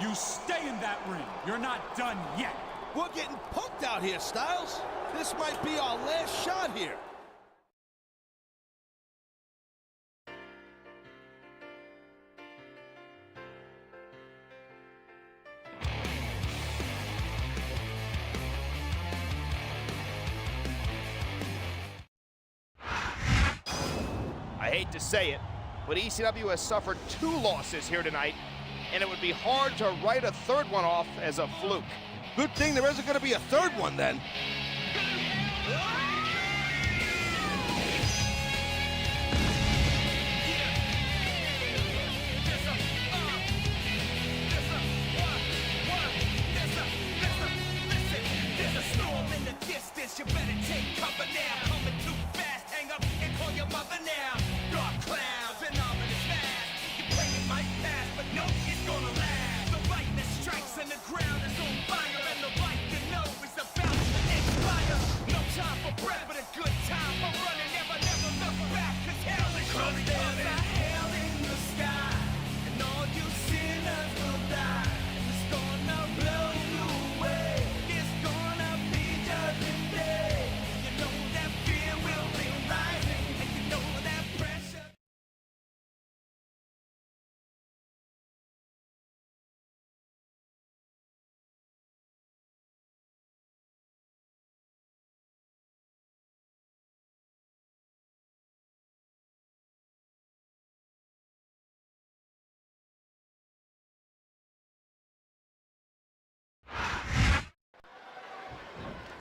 You stay in that ring. You're not done yet. We're getting punked out here, Styles. This might be our last shot here. I hate to say it, but ECW has suffered 2 losses here tonight, and it would be hard to write a third one off as a fluke. Good thing there isn't going to be a third one then.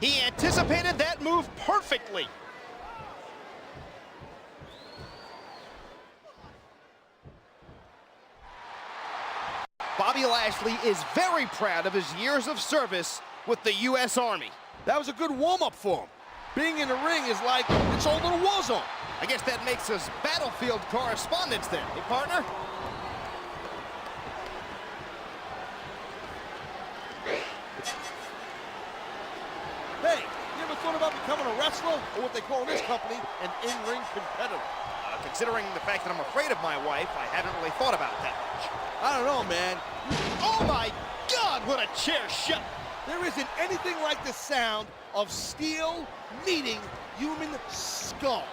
He anticipated that move perfectly. Bobby Lashley is very proud of his years of service with the U.S. Army. That was a good warm-up for him. Being in the ring is like its own little war zone. I guess that makes us battlefield correspondents then, hey, partner? Hey, you ever thought about becoming a wrestler, or what they call in this company, an in-ring competitor? Considering the fact that I'm afraid of my wife, I haven't really thought about that much. I don't know, man. Oh my God, what a chair shot! There isn't anything like the sound of steel meeting human skull.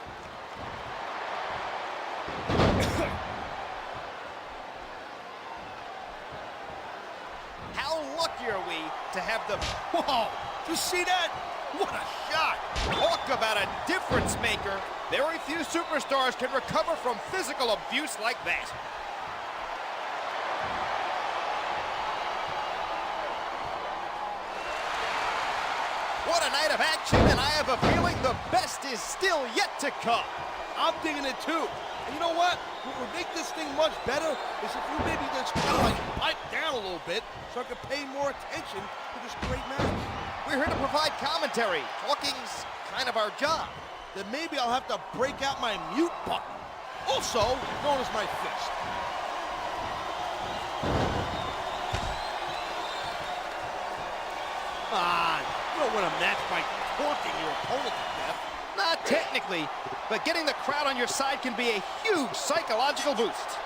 How lucky are we to have the... Whoa! Did you see that? What a shot! Talk about a difference maker. Very few superstars can recover from physical abuse like that. What a night of action, and I have a feeling the best is still yet to come. I'm digging it too. And you know what? What would make this thing much better is if you maybe just kind of like pipe down a little bit so I could pay more attention to this great match. We're here to provide commentary. Talking's kind of our job. Then maybe I'll have to break out my mute button, also known as my fist. You don't win a match by taunting your opponent to death. Not technically, but getting the crowd on your side can be a huge psychological boost.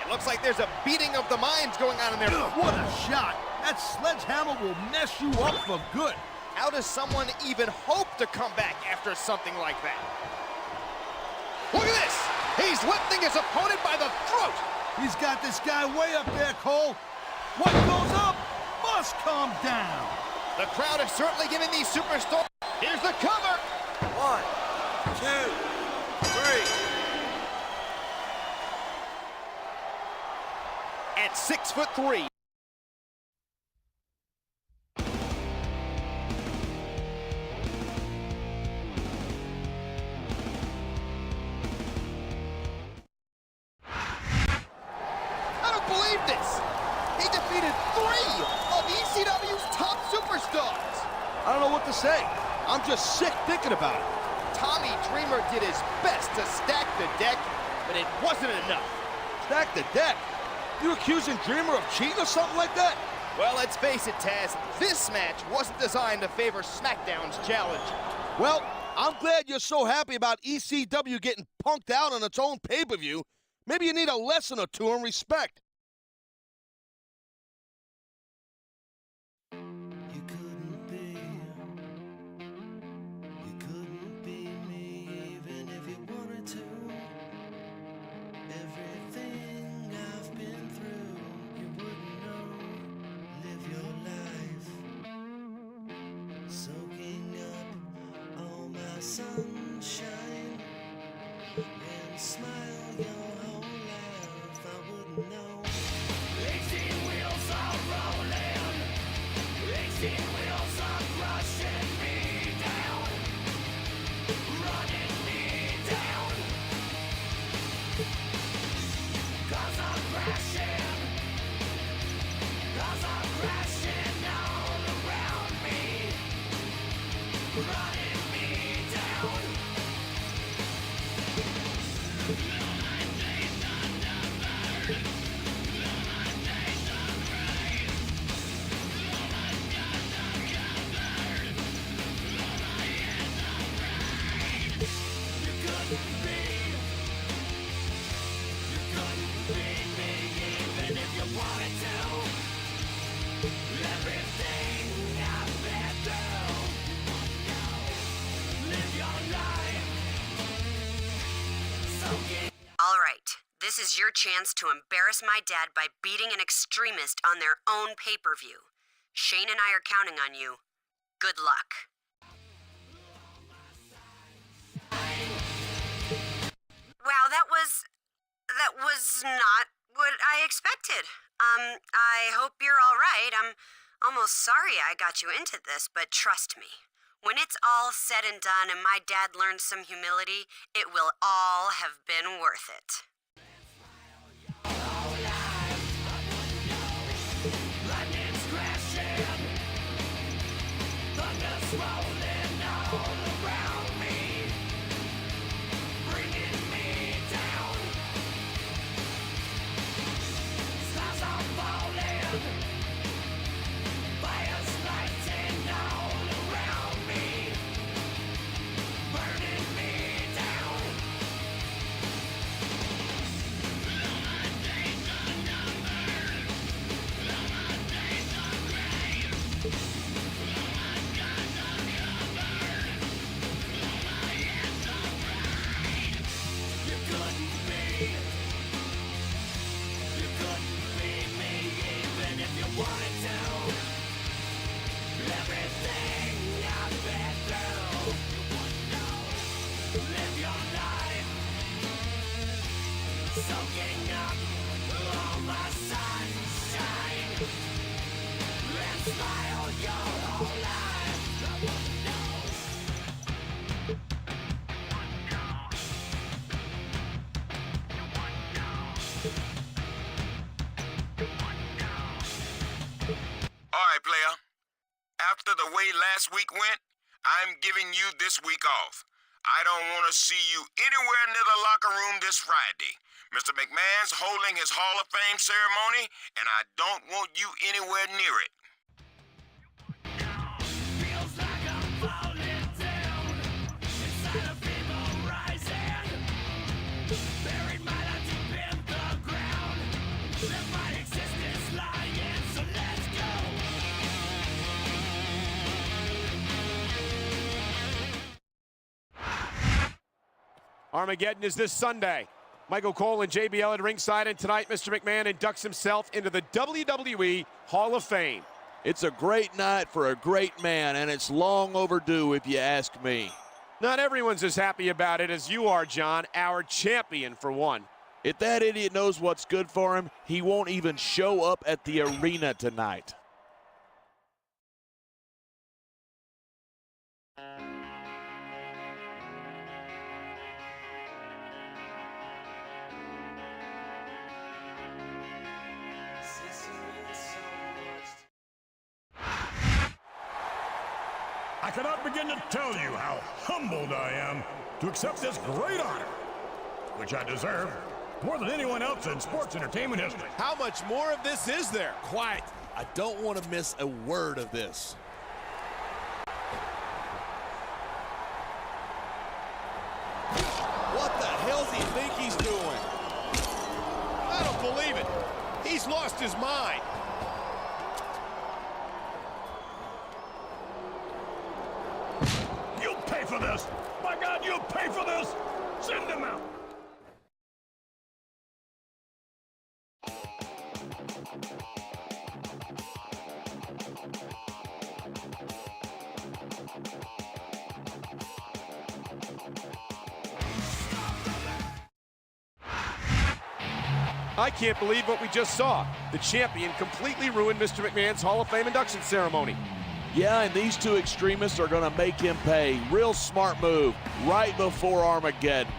It looks like there's a beating of the minds going on in there. What a shot! That sledgehammer will mess you up for good. How does someone even hope to come back after something like that? Look at this! He's lifting his opponent by the throat! He's got this guy way up there, Cole. What goes up must come down. The crowd is certainly giving these superstars. Here's the cover. 1, 2, 3. At 6'3". I don't believe this. He defeated 3 of ECW's top superstars. I don't know what to say. I'm just sick thinking about it. Tommy Dreamer did his best to stack the deck, but it wasn't enough. Stack the deck? You accusing Dreamer of cheating or something like that? Well, let's face it, Taz. This match wasn't designed to favor SmackDown's challenge. Well, I'm glad you're so happy about ECW getting punked out on its own pay-per-view. Maybe you need a lesson or two in respect. Sunshine and smile your whole life, I wouldn't know. 18 wheels are rolling, 18 wheels are crushing me down, running me down, 'cause I'm crashing all around me, running me down. All right, this is your chance to embarrass my dad by beating an extremist on their own pay-per-view. Shane and I are counting on you. Good luck. Wow, that was not what I expected. I hope you're all right. I'm almost sorry I got you into this, but trust me. When it's all said and done and my dad learns some humility, it will all have been worth it. Player. After the way last week went, I'm giving you this week off. I don't want to see you anywhere near the locker room this Friday. Mr. McMahon's holding his Hall of Fame ceremony, and I don't want you anywhere near it. Armageddon is this Sunday. Michael Cole and JBL at ringside, and tonight Mr. McMahon inducts himself into the WWE Hall of Fame. It's a great night for a great man, and it's long overdue if you ask me. Not everyone's as happy about it as you are, John, our champion for one. If that idiot knows what's good for him, he won't even show up at the arena tonight. I cannot begin to tell you how humbled I am to accept this great honor, which I deserve more than anyone else in sports entertainment history. How much more of this is there? Quiet. I don't want to miss a word of this. What the hell does he think he's doing? I don't believe it. He's lost his mind. You'll pay for this! My God, you'll pay for this! Send him out! I can't believe what we just saw. The champion completely ruined Mr. McMahon's Hall of Fame induction ceremony. Yeah, and these two extremists are going to make him pay. Real smart move right before Armageddon.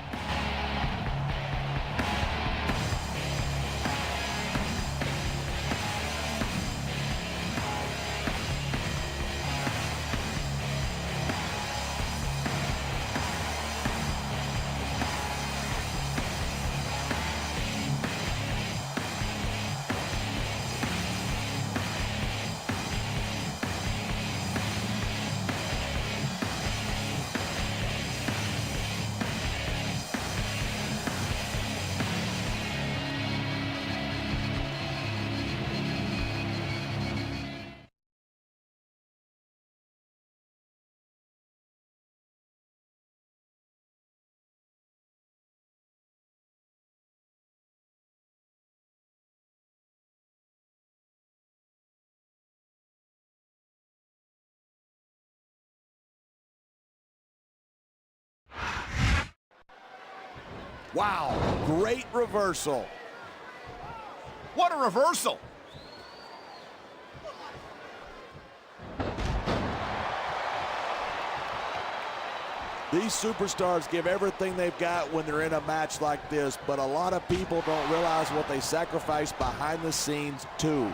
Wow, great reversal. What a reversal. These superstars give everything they've got when they're in a match like this, but a lot of people don't realize what they sacrifice behind the scenes, too.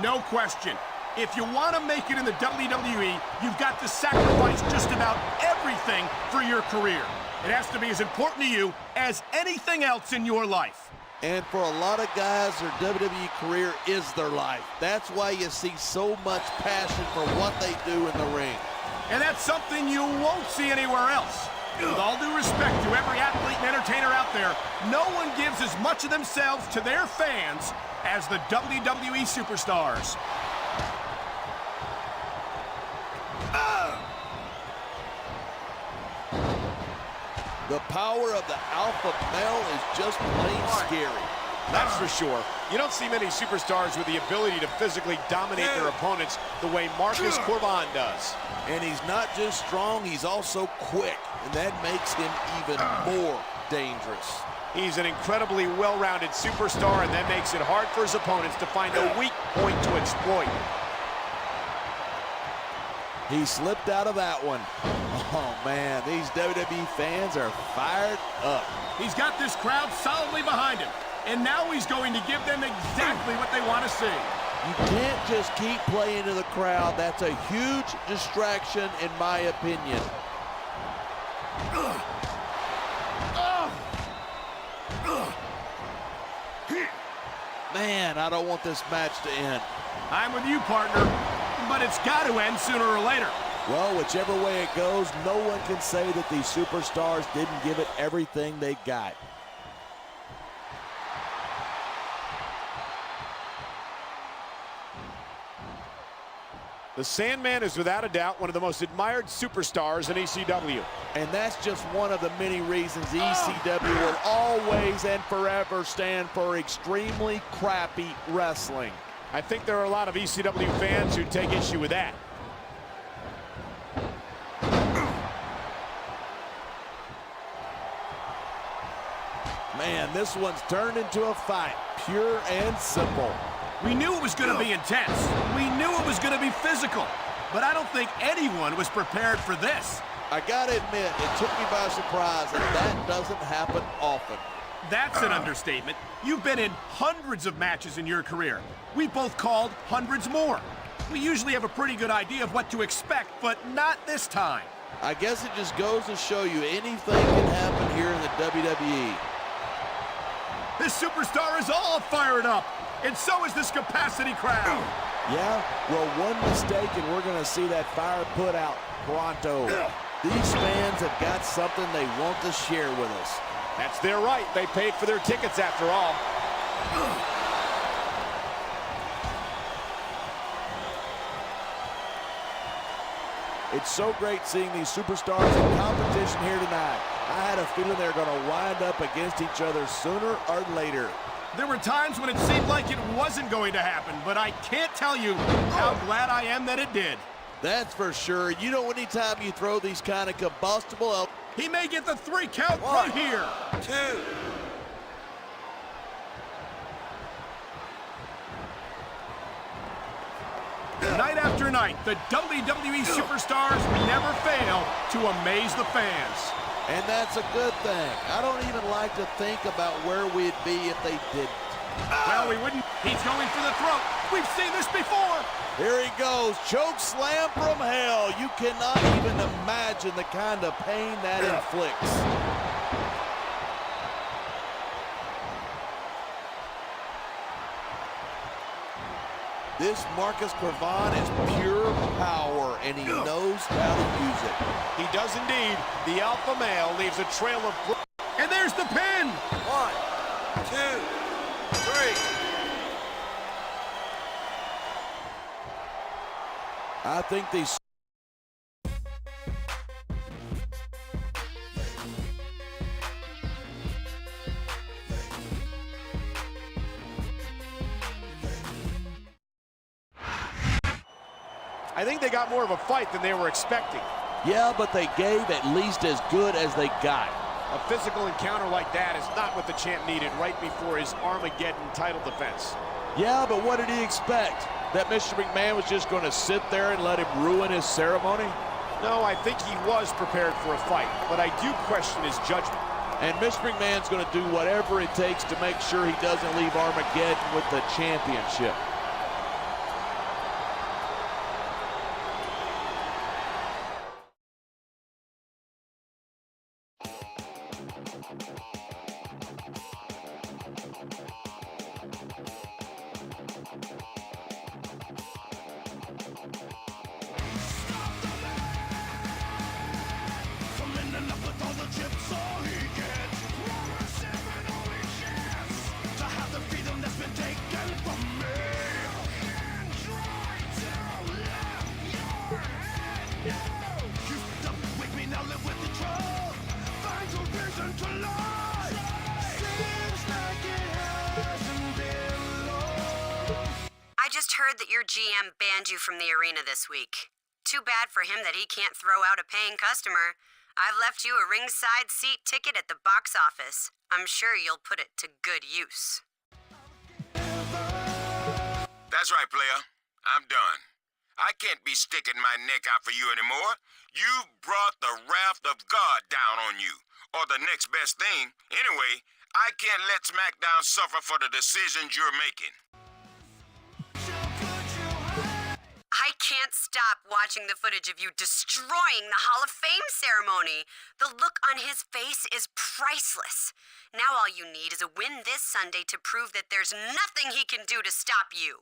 No question. If you want to make it in the WWE, you've got to sacrifice just about everything for your career. It has to be as important to you as anything else in your life. And for a lot of guys, their WWE career is their life. That's why you see so much passion for what they do in the ring. And that's something you won't see anywhere else. With all due respect to every athlete and entertainer out there, no one gives as much of themselves to their fans as the WWE superstars. The power of the alpha male is just plain scary. That's for sure. You don't see many superstars with the ability to physically dominate their opponents the way Marcus Corban does. And he's not just strong, he's also quick, and that makes him even more dangerous. He's an incredibly well-rounded superstar, and that makes it hard for his opponents to find a weak point to exploit. He slipped out of that one. Oh, man, these WWE fans are fired up. He's got this crowd solidly behind him, and now he's going to give them exactly what they want to see. You can't just keep playing to the crowd. That's a huge distraction, in my opinion. Man, I don't want this match to end. I'm with you, partner, but it's got to end sooner or later. Well, whichever way it goes, no one can say that these superstars didn't give it everything they got. The Sandman is without a doubt one of the most admired superstars in ECW. And that's just one of the many reasons ECW will always and forever stand for extremely crappy wrestling. I think there are a lot of ECW fans who take issue with that. Man, this one's turned into a fight, pure and simple. We knew it was going to be intense. We knew it was going to be physical. But I don't think anyone was prepared for this. I gotta admit, it took me by surprise, and that doesn't happen often. That's an understatement. You've been in hundreds of matches in your career. We both called hundreds more. We usually have a pretty good idea of what to expect, but not this time. I guess it just goes to show you anything can happen here in the WWE. This superstar is all fired up, and so is this capacity crowd. Yeah, well, one mistake and we're going to see that fire put out pronto. These fans have got something they want to share with us. That's their right. They paid for their tickets after all. It's so great seeing these superstars in competition here tonight. I had a feeling they were going to wind up against each other sooner or later. There were times when it seemed like it wasn't going to happen, but I can't tell you how glad I am that it did. That's for sure. You know, anytime you throw these kind of combustible... He may get the 3 count right here. 2. Night after night, the WWE superstars never fail to amaze the fans. And that's a good thing. I don't even like to think about where we'd be if they didn't. Well, we wouldn't. He's going for the throat. We've seen this before. Here he goes. Choke slam from hell. You cannot even imagine the kind of pain that inflicts. This Marcus Corban is pure power, and he knows how to use it. He does indeed. The alpha male leaves a trail of... And there's the pin. 1, 2, 3. I think these... I think they got more of a fight than they were expecting. Yeah, but they gave at least as good as they got. A physical encounter like that is not what the champ needed right before his Armageddon title defense. Yeah, but what did he expect? That Mr. McMahon was just going to sit there and let him ruin his ceremony? No, I think he was prepared for a fight, but I do question his judgment. And Mr. McMahon's going to do whatever it takes to make sure he doesn't leave Armageddon with the championship. I just heard that your GM banned you from the arena this week. Too bad for him that he can't throw out a paying customer. I've left you a ringside seat ticket at the box office. I'm sure you'll put it to good use. That's right, player. I'm done. I can't be sticking my neck out for you anymore. You've brought the wrath of God down on you, or the next best thing. Anyway, I can't let SmackDown suffer for the decisions you're making. I can't stop watching the footage of you destroying the Hall of Fame ceremony. The look on his face is priceless. Now all you need is a win this Sunday to prove that there's nothing he can do to stop you.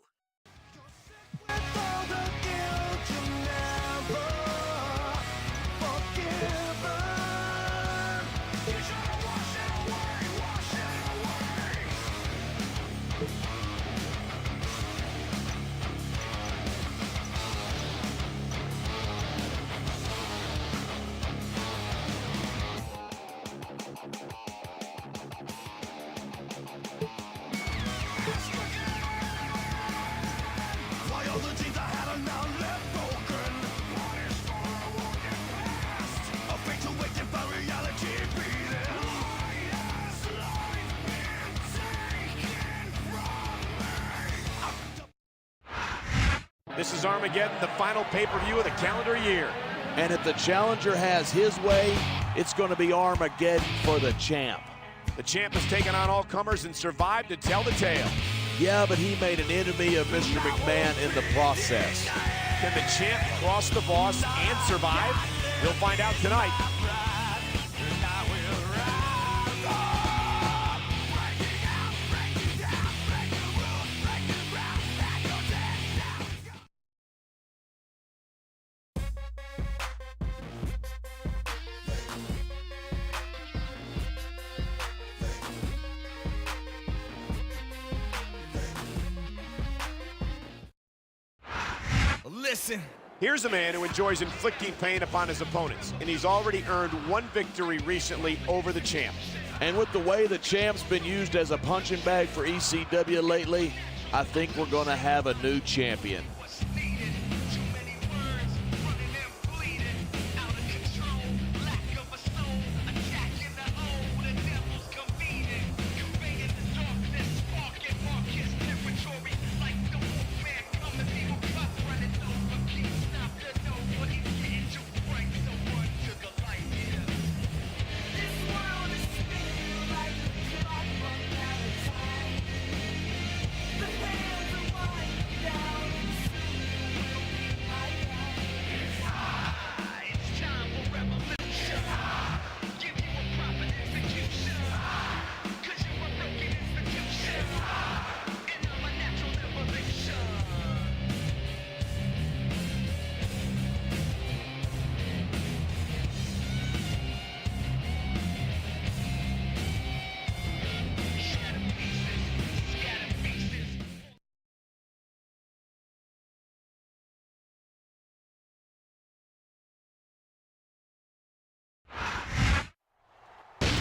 This is Armageddon, the final pay-per-view of the calendar year. And if the challenger has his way, it's going to be Armageddon for the champ. The champ has taken on all comers and survived to tell the tale. Yeah, but he made an enemy of Mr. McMahon in the process. Can the champ cross the boss and survive? We'll find out tonight. Listen. Here's a man who enjoys inflicting pain upon his opponents, and he's already earned one victory recently over the champ. And with the way the champ's been used as a punching bag for ECW lately, I think we're going to have a new champion.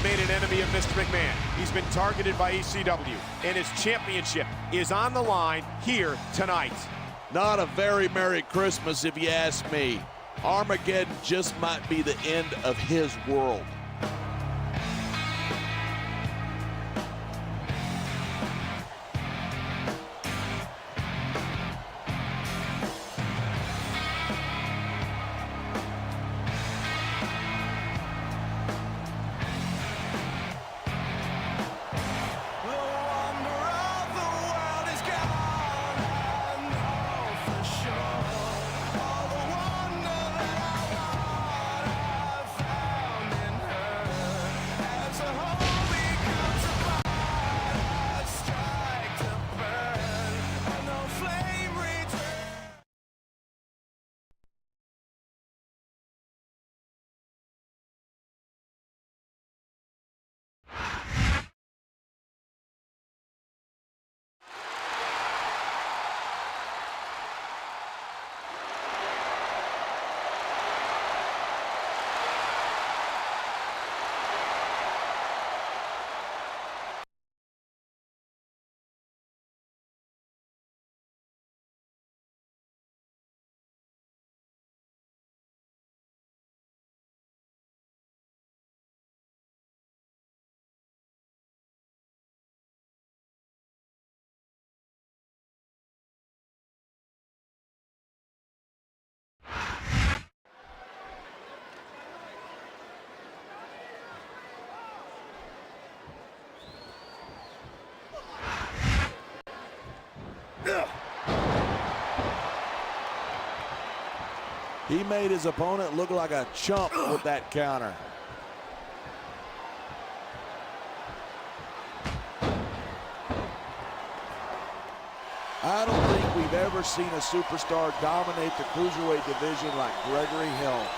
Made an enemy of Mr. McMahon. He's been targeted by ECW, and his championship is on the line here tonight. Not a very Merry Christmas, if you ask me. Armageddon just might be the end of his world. He made his opponent look like a chump with that counter. I don't think we've ever seen a superstar dominate the cruiserweight division like Gregory Helms.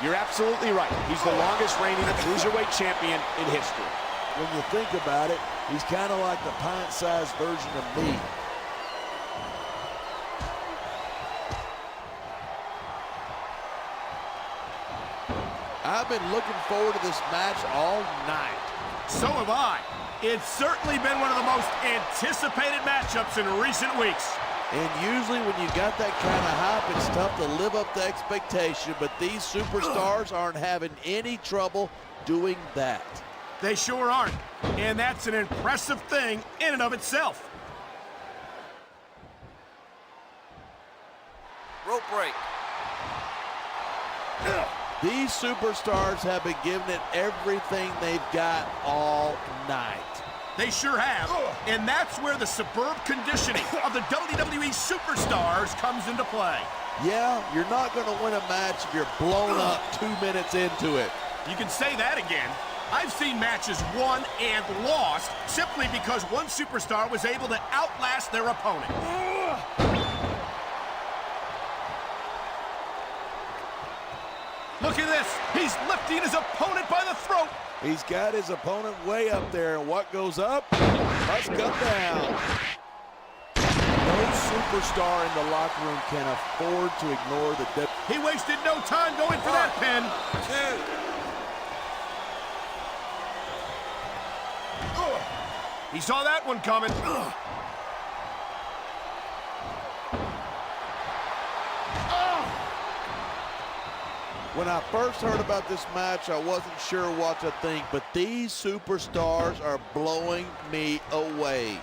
You're absolutely right. He's the longest reigning cruiserweight champion in history. When you think about it, he's kind of like the pint-sized version of me. I've been looking forward to this match all night. So have I. It's certainly been one of the most anticipated matchups in recent weeks. And usually when you got that kind of hype, it's tough to live up to expectation, but these superstars aren't having any trouble doing that. They sure aren't, and that's an impressive thing in and of itself. Rope break. These superstars have been giving it everything they've got all night. They sure have, and that's where the superb conditioning of the WWE superstars comes into play. Yeah, you're not going to win a match if you're blown up 2 minutes into it. You can say that again. I've seen matches won and lost simply because one superstar was able to outlast their opponent. Look at this. He's lifting his opponent by the throat. He's got his opponent way up there, and what goes up must come down. No superstar in the locker room can afford to ignore the... He wasted no time going for that pin. 2. He saw that one coming. When I first heard about this match, I wasn't sure what to think, but these superstars are blowing me away.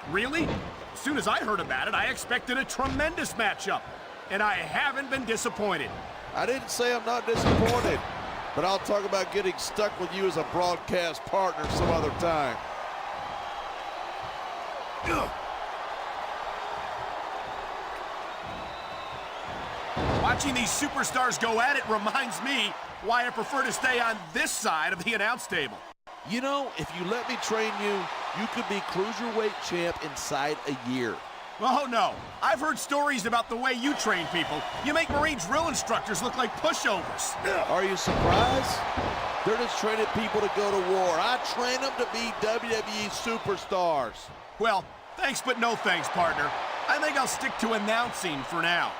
Really? As soon as I heard about it, I expected a tremendous matchup, and I haven't been disappointed. I didn't say I'm not disappointed, but I'll talk about getting stuck with you as a broadcast partner some other time. Watching these superstars go at it reminds me why I prefer to stay on this side of the announce table. You know, if you let me train you, you could be cruiserweight champ inside a year. Oh, no. I've heard stories about the way you train people. You make Marine drill instructors look like pushovers. Are you surprised? They're just training people to go to war. I train them to be WWE superstars. Well, thanks but no thanks, partner. I think I'll stick to announcing for now.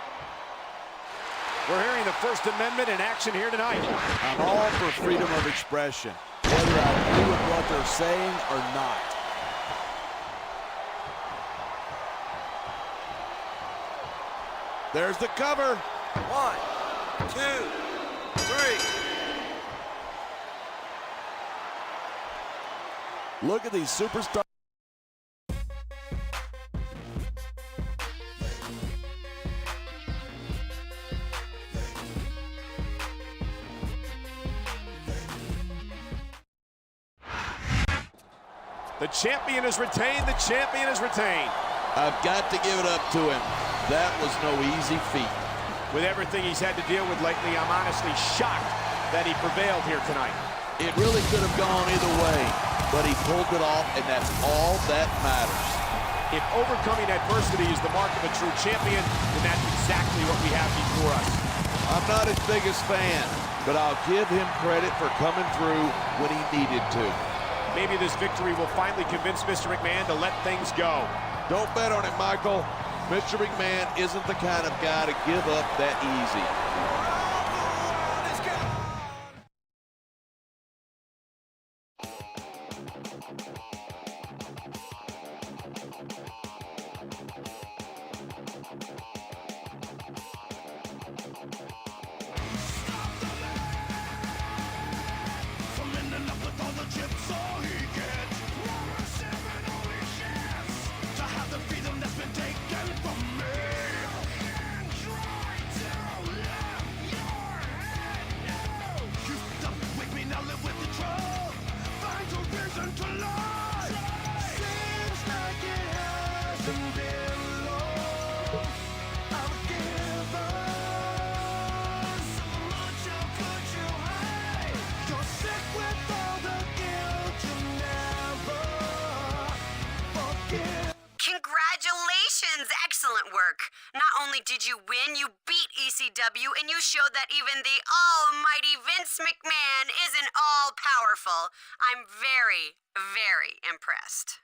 We're hearing the First Amendment in action here tonight. I'm all for freedom of expression, whether I agree with what they're saying or not. There's the cover. 1, 2, 3. Look at these superstars. The champion is retained. The champion is retained. I've got to give it up to him. That was no easy feat. With everything he's had to deal with lately, I'm honestly shocked that he prevailed here tonight. It really could have gone either way, but he pulled it off, and that's all that matters. If overcoming adversity is the mark of a true champion, then that's exactly what we have before us. I'm not his biggest fan, but I'll give him credit for coming through when he needed to. Maybe this victory will finally convince Mr. McMahon to let things go. Don't bet on it, Michael. Mr. McMahon isn't the kind of guy to give up that easy. Congratulations! Excellent work. Not only did you win, you beat ECW, and you showed that even the almighty Vince McMahon isn't all-powerful. I'm very, very impressed.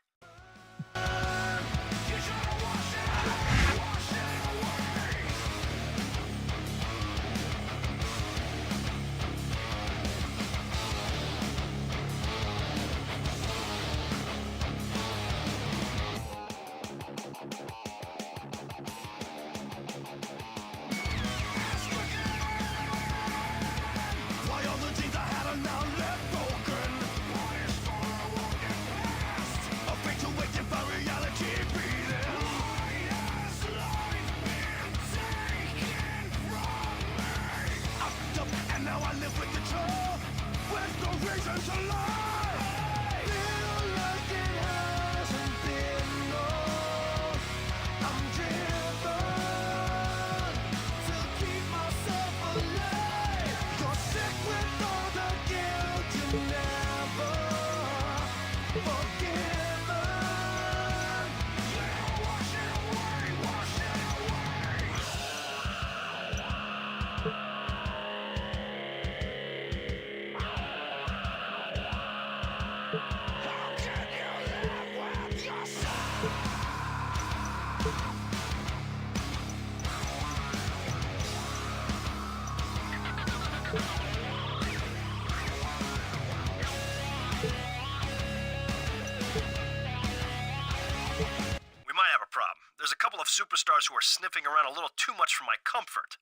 There's a couple of superstars who are sniffing around a little too much for my comfort.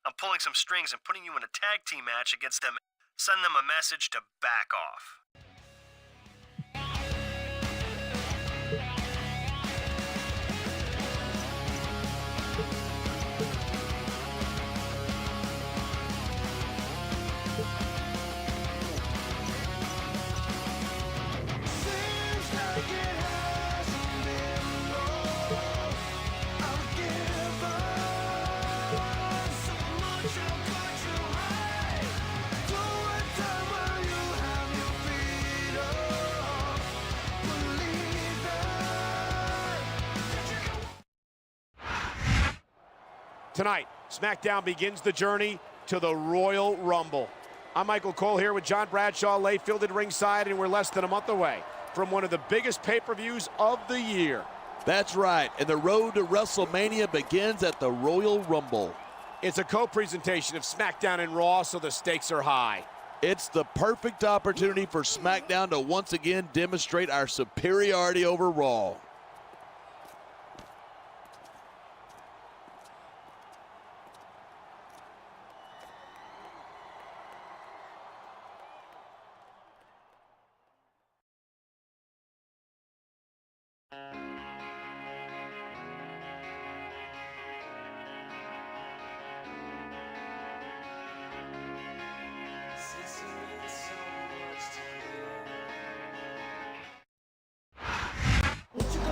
I'm pulling some strings and putting you in a tag team match against them. Send them a message to back off. Tonight, SmackDown begins the journey to the Royal Rumble. I'm Michael Cole here with John Bradshaw Layfield at ringside, and we're less than a month away from one of the biggest pay-per-views of the year. That's right, and the road to WrestleMania begins at the Royal Rumble. It's a co-presentation of SmackDown and Raw, so the stakes are high. It's the perfect opportunity for SmackDown to once again demonstrate our superiority over Raw. What you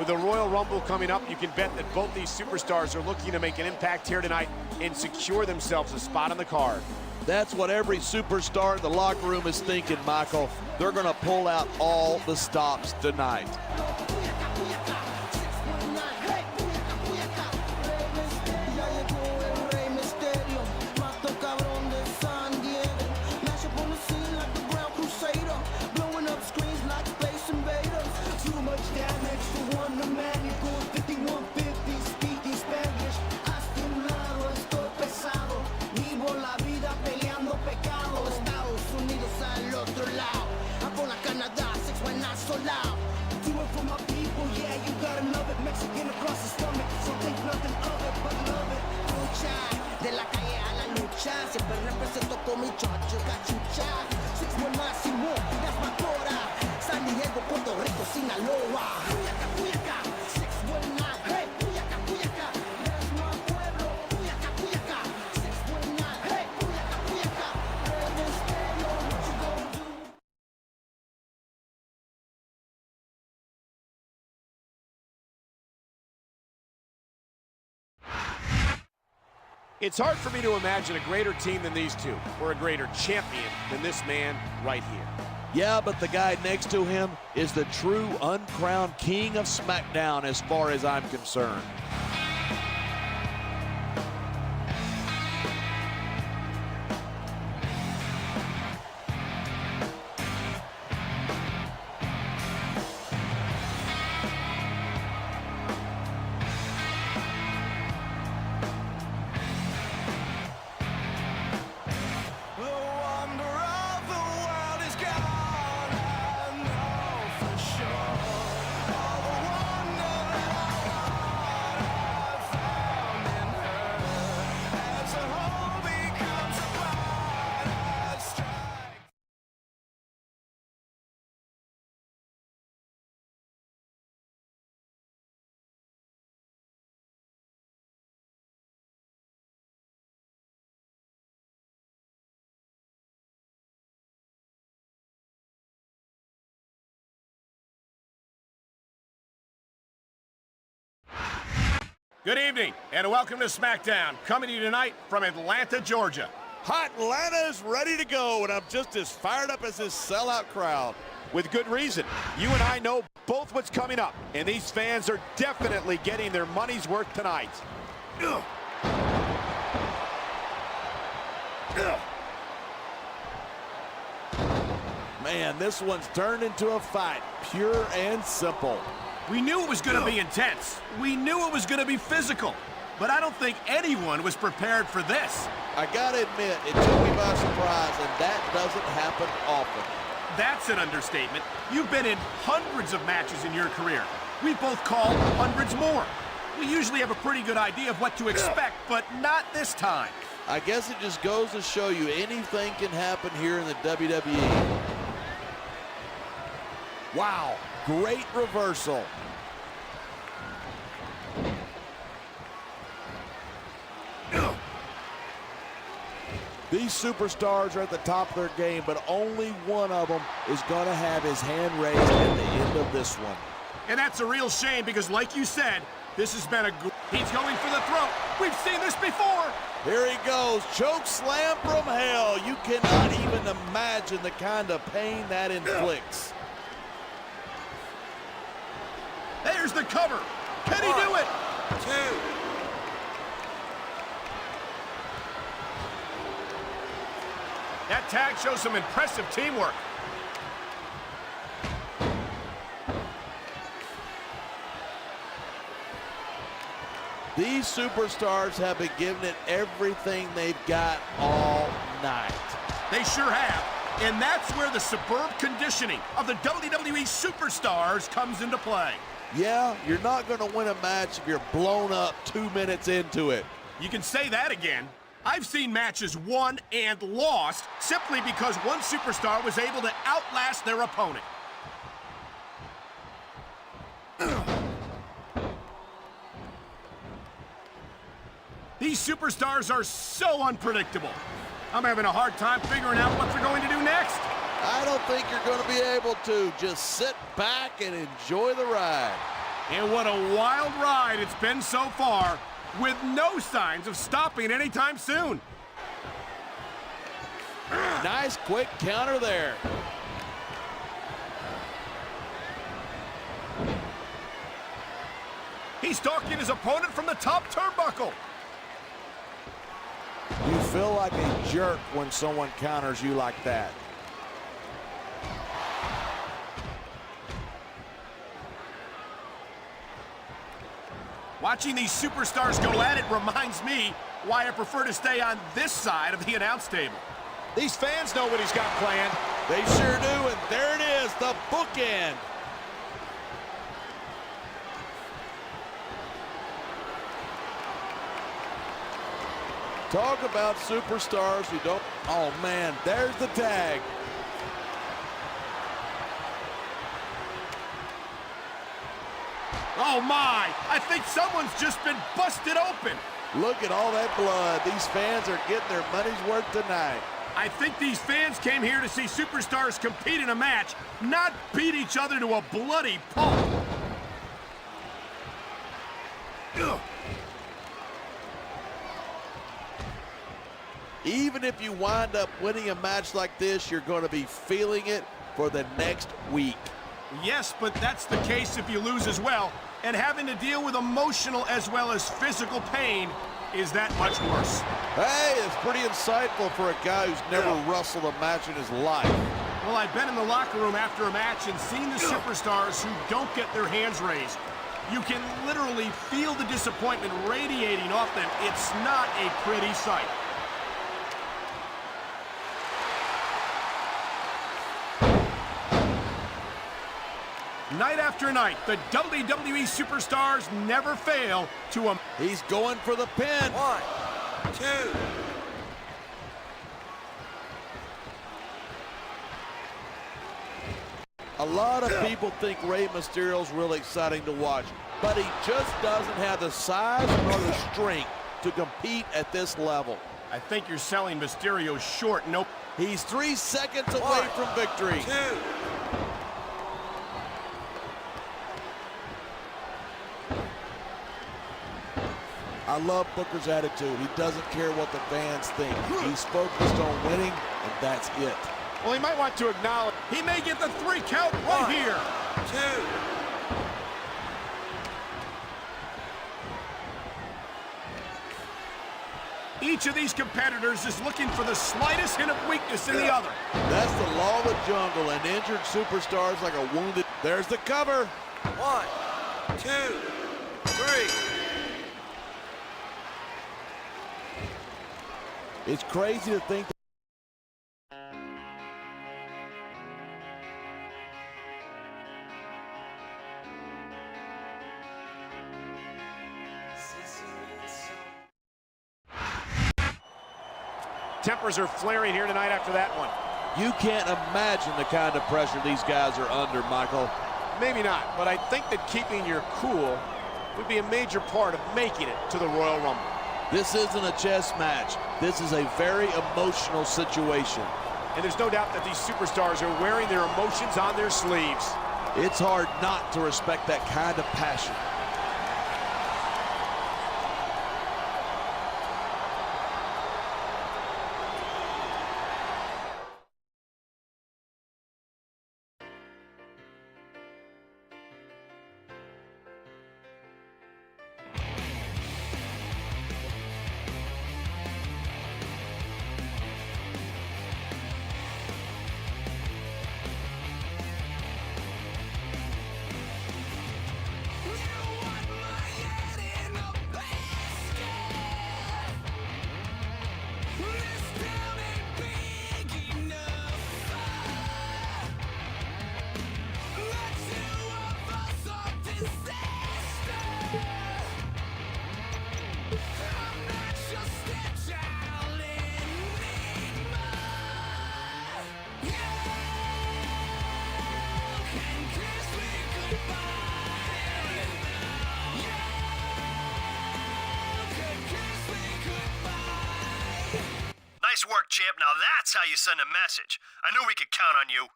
With the Royal Rumble coming up, you can bet that both these superstars are looking to make an impact here tonight and secure themselves a spot on the card. That's what every superstar in the locker room is thinking, Michael. They're going to pull out all the stops tonight. Siempre represento con mi chacho cachucha. 619 y more, that's my quota. San Diego, Puerto Rico, Sinaloa. Puyaca, Puyaca, 619, hey, Puyaca, Puyaca. That's my pueblo, Puyaca, Puyaca. 619, hey, Puyaca, Puyaca. Rey Stereo, what you gonna do? It's hard for me to imagine a greater team than these two, or a greater champion than this man right here. Yeah, but the guy next to him is the true uncrowned king of SmackDown as far as I'm concerned. Good evening, and welcome to SmackDown, coming to you tonight from Atlanta, Georgia. Hot Atlanta is ready to go, and I'm just as fired up as this sellout crowd. With good reason. You and I know both what's coming up, and these fans are definitely getting their money's worth tonight. Ugh. Ugh. Man, this one's turned into a fight, pure and simple. We knew it was going to be intense. We knew it was going to be physical. But I don't think anyone was prepared for this. I gotta admit, it took me by surprise, and that doesn't happen often. That's an understatement. You've been in hundreds of matches in your career. We've both called hundreds more. We usually have a pretty good idea of what to expect, but not this time. I guess it just goes to show you anything can happen here in the WWE. Wow, great reversal. These superstars are at the top of their game, but only one of them is going to have his hand raised at the end of this one. And that's a real shame because, like you said, this has been a good... He's going for the throat. We've seen this before. Here he goes. Choke slam from hell. You cannot even imagine the kind of pain that inflicts. There's the cover. Can he do it? 2. That tag shows some impressive teamwork. These superstars have been giving it everything they've got all night. They sure have. And that's where the superb conditioning of the WWE superstars comes into play. Yeah, you're not going to win a match if you're blown up 2 minutes into it. You can say that again. I've seen matches won and lost simply because one superstar was able to outlast their opponent. These superstars are so unpredictable. I'm having a hard time figuring out what they're going to do next. I don't think you're going to be able to. Just sit back and enjoy the ride. And what a wild ride it's been so far, with no signs of stopping anytime soon. Nice quick counter there. He's stalking his opponent from the top turnbuckle. You feel like a jerk when someone counters you like that. Watching these superstars go at it reminds me why I prefer to stay on this side of the announce table. These fans know what he's got planned. They sure do, and there it is, the bookend. Talk about superstars who don't... Oh, man, there's the tag. Oh, my! I think someone's just been busted open. Look at all that blood. These fans are getting their money's worth tonight. I think these fans came here to see superstars compete in a match, not beat each other to a bloody pulp. Ugh. Even if you wind up winning a match like this, you're going to be feeling it for the next week. Yes, but that's the case if you lose as well, and having to deal with emotional as well as physical pain is that much worse. Hey, it's pretty insightful for a guy who's never wrestled a match in his life. Well, I've been in the locker room after a match and seen the superstars who don't get their hands raised. You can literally feel the disappointment radiating off them. It's not a pretty sight. Night after night, the WWE superstars never fail to... He's going for the pin. 1, 2. A lot of people think Rey Mysterio's really exciting to watch, but he just doesn't have the size or the strength to compete at this level. I think you're selling Mysterio short. Nope. He's 3 seconds away from victory. 2. I love Booker's attitude. He doesn't care what the fans think. He's focused on winning, and that's it. Well, he might want to acknowledge he may get the 3 count right here. 2. Each of these competitors is looking for the slightest hint of weakness in the other. That's the law of the jungle, and injured superstars like a wounded. There's the cover. 1, 2, 3. It's crazy to think that tempers are flaring here tonight after that one. you can't imagine the kind of pressure these guys are under, Michael. Maybe not, but I think that keeping your cool would be a major part of making it to the Royal Rumble. This isn't a chess match. This is a very emotional situation. And there's no doubt that these superstars are wearing their emotions on their sleeves. It's hard not to respect that kind of passion. Nice work, champ. Now that's how you send a message. I knew we could count on you.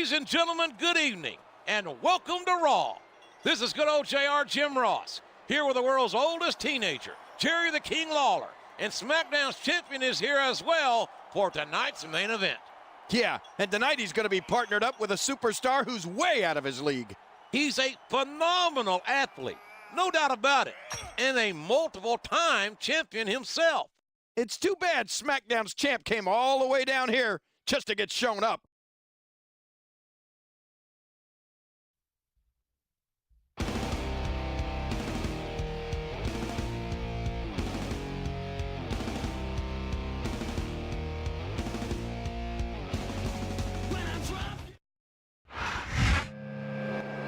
Ladies and gentlemen, good evening, and welcome to Raw. This is good old JR Jim Ross, here with the world's oldest teenager, Jerry the King Lawler, and SmackDown's champion is here as well for tonight's main event. Yeah, and tonight he's going to be partnered up with a superstar who's way out of his league. He's a phenomenal athlete, no doubt about it, and a multiple-time champion himself. It's too bad SmackDown's champ came all the way down here just to get shown up.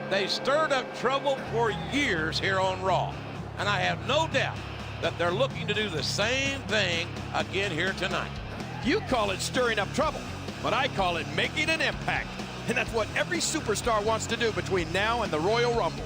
They stirred up trouble for years here on Raw, and I have no doubt that they're looking to do the same thing again here tonight. You call it stirring up trouble, but I call it making an impact. And that's what every superstar wants to do between now and the Royal Rumble.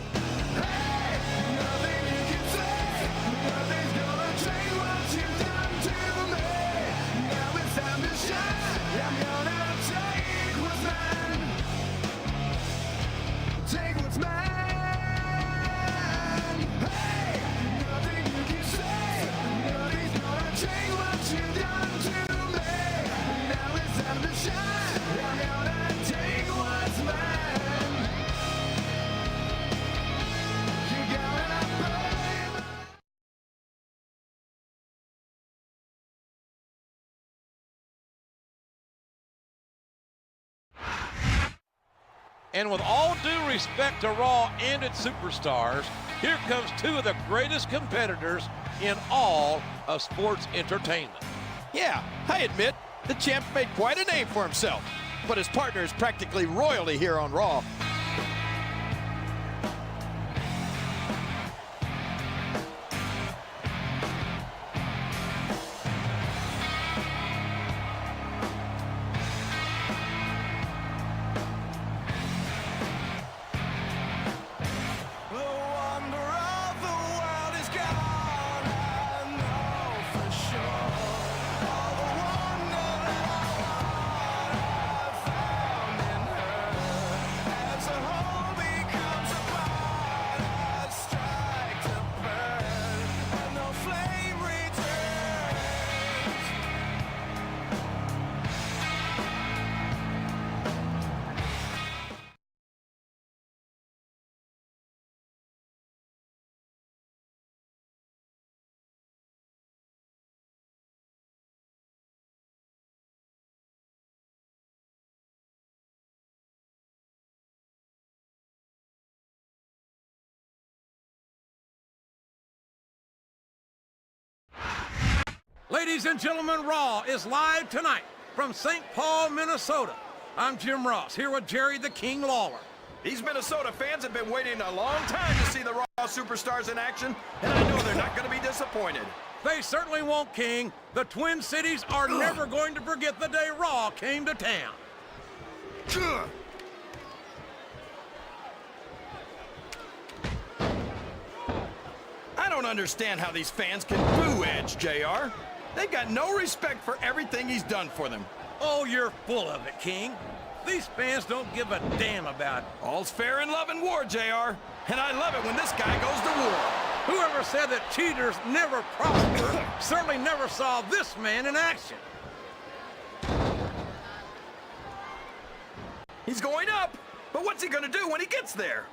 And with all due respect to Raw and its superstars, here comes two of the greatest competitors in all of sports entertainment. Yeah, I admit, the champ made quite a name for himself, but his partner is practically royalty here on Raw. Ladies and gentlemen, Raw is live tonight from St. Paul, Minnesota. I'm Jim Ross, here with Jerry the King Lawler. These Minnesota fans have been waiting a long time to see the Raw superstars in action, and I know they're not going to be disappointed. They certainly won't, King. The Twin Cities are never going to forget the day Raw came to town. I don't understand how these fans can boo Edge, JR. They've got no respect for everything he's done for them. Oh, you're full of it, King. These fans don't give a damn about it. All's fair in love and war, JR. And I love it when this guy goes to war. Whoever said that cheaters never prosper certainly never saw this man in action. He's going up, but what's he going to do when he gets there?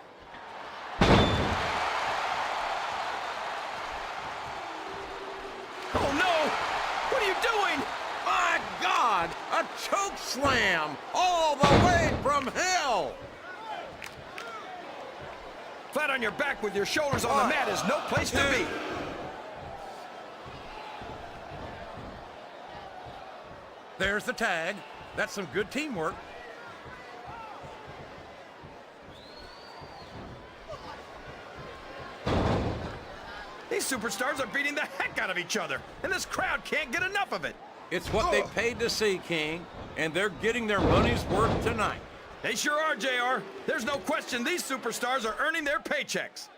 Oh, no! What are you doing? My God! A choke slam all the way from hell! Flat on your back with your shoulders on the mat is no place to be. There's the tag. That's some good teamwork. These superstars are beating the heck out of each other, and this crowd can't get enough of it. It's what they paid to see, King, and they're getting their money's worth tonight. They sure are, JR. There's no question these superstars are earning their paychecks.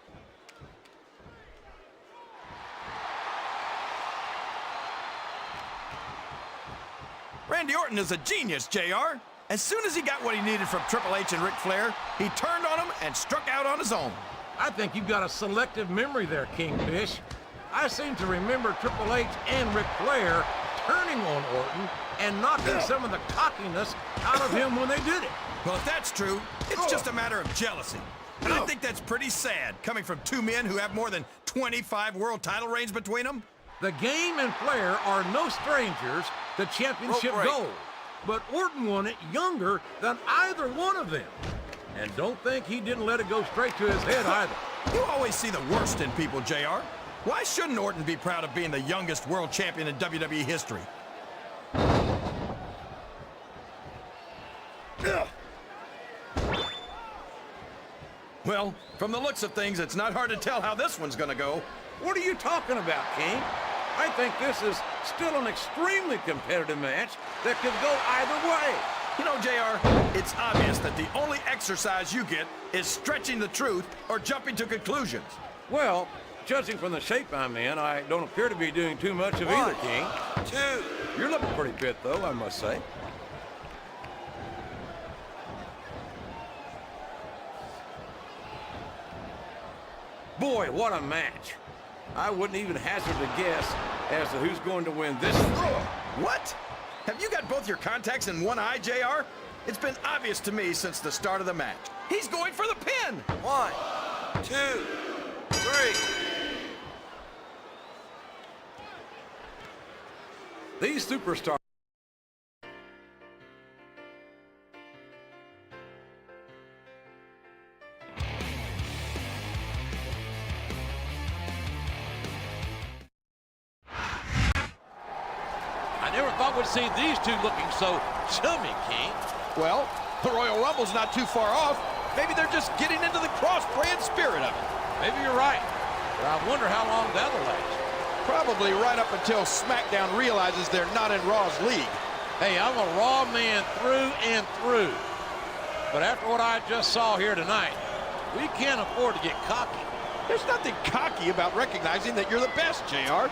Randy Orton is a genius, JR. As soon as he got what he needed from Triple H and Ric Flair, he turned on him and struck out on his own. I think you've got a selective memory there, Kingfish. I seem to remember Triple H and Ric Flair turning on Orton and knocking some of the cockiness out of him when they did it. Well, if that's true, it's just a matter of jealousy. And I think that's pretty sad, coming from two men who have more than 25 world title reigns between them. The Game and Flair are no strangers to championship gold, but Orton won it younger than either one of them. And don't think he didn't let it go straight to his head either. You always see the worst in people, JR. Why shouldn't Orton be proud of being the youngest world champion in WWE history? Well, from the looks of things, it's not hard to tell how this one's gonna go. What are you talking about, King? I think this is still an extremely competitive match that could go either way. You know, JR, it's obvious that the only exercise you get is stretching the truth or jumping to conclusions. Well, judging from the shape I'm in, I don't appear to be doing too much of either, King. 2. You're looking pretty fit, though, I must say. Boy, what a match. I wouldn't even hazard a guess as to who's going to win this. What? Have you got both your contacts in one eye, JR? It's been obvious to me since the start of the match. He's going for the pin. 1, 2, 3. These superstars. I never thought we'd see these two looking so chummy, King. Well, the Royal Rumble's not too far off. Maybe they're just getting into the cross-brand spirit of it. Maybe you're right, but I wonder how long that'll last. Probably right up until SmackDown realizes they're not in Raw's league. Hey, I'm a Raw man through and through. But after what I just saw here tonight, we can't afford to get cocky. There's nothing cocky about recognizing that you're the best, JR.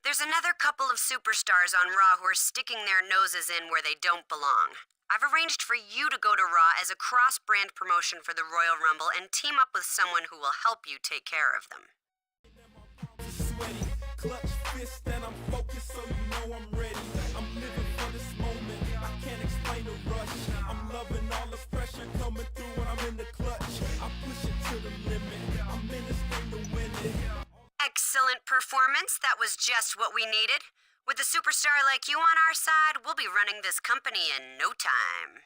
There's another couple of superstars on Raw who are sticking their noses in where they don't belong. I've arranged for you to go to Raw as a cross-brand promotion for the Royal Rumble and team up with someone who will help you take care of them. Sweaty, clutch fist, and I'm focused, so you know I'm ready. I'm living for this moment. I can't explain the rush. I'm loving all the pressure coming through when I'm in the clutch. I push it to the limit. I'm in this thing to win it. Excellent performance. That was just what we needed. With a superstar like you on our side, we'll be running this company in no time.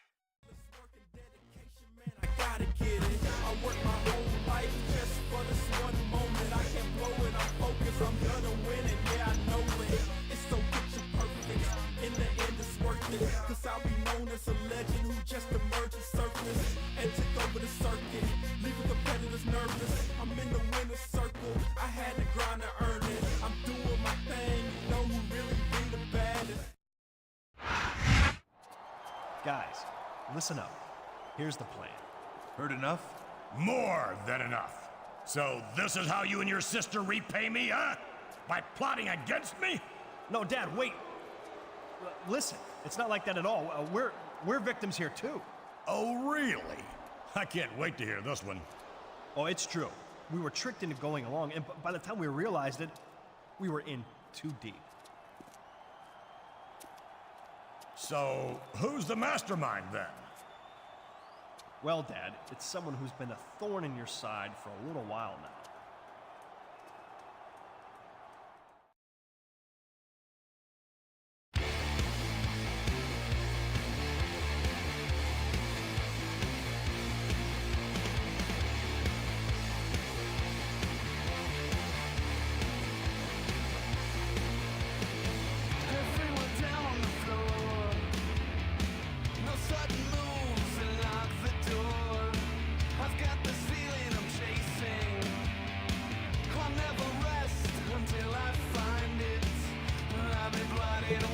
I gotta get it. I work my whole life just for this one moment. I can't blow it. I'm focused. I'm gonna win it. Yeah, I know it. It's so picture perfect. In the end, it's worth it. Cause I'll be known as a legend who just emerged and surfaced and took over the circuit, leaving competitors nervous. I'm in the winner's circle. I had to grind to earn it. I'm doing my thing. You know who really be the baddest? Guys, listen up. Here's the plan. Heard enough? More than enough. So this is how you and your sister repay me, huh? By plotting against me? No, Dad, wait. Listen, it's not like that at all. We're victims here, too. Oh, really? I can't wait to hear this one. Oh, it's true. We were tricked into going along, and by the time we realized it, we were in too deep. So, who's the mastermind, then? Well, Dad, it's someone who's been a thorn in your side for a little while now. Everybody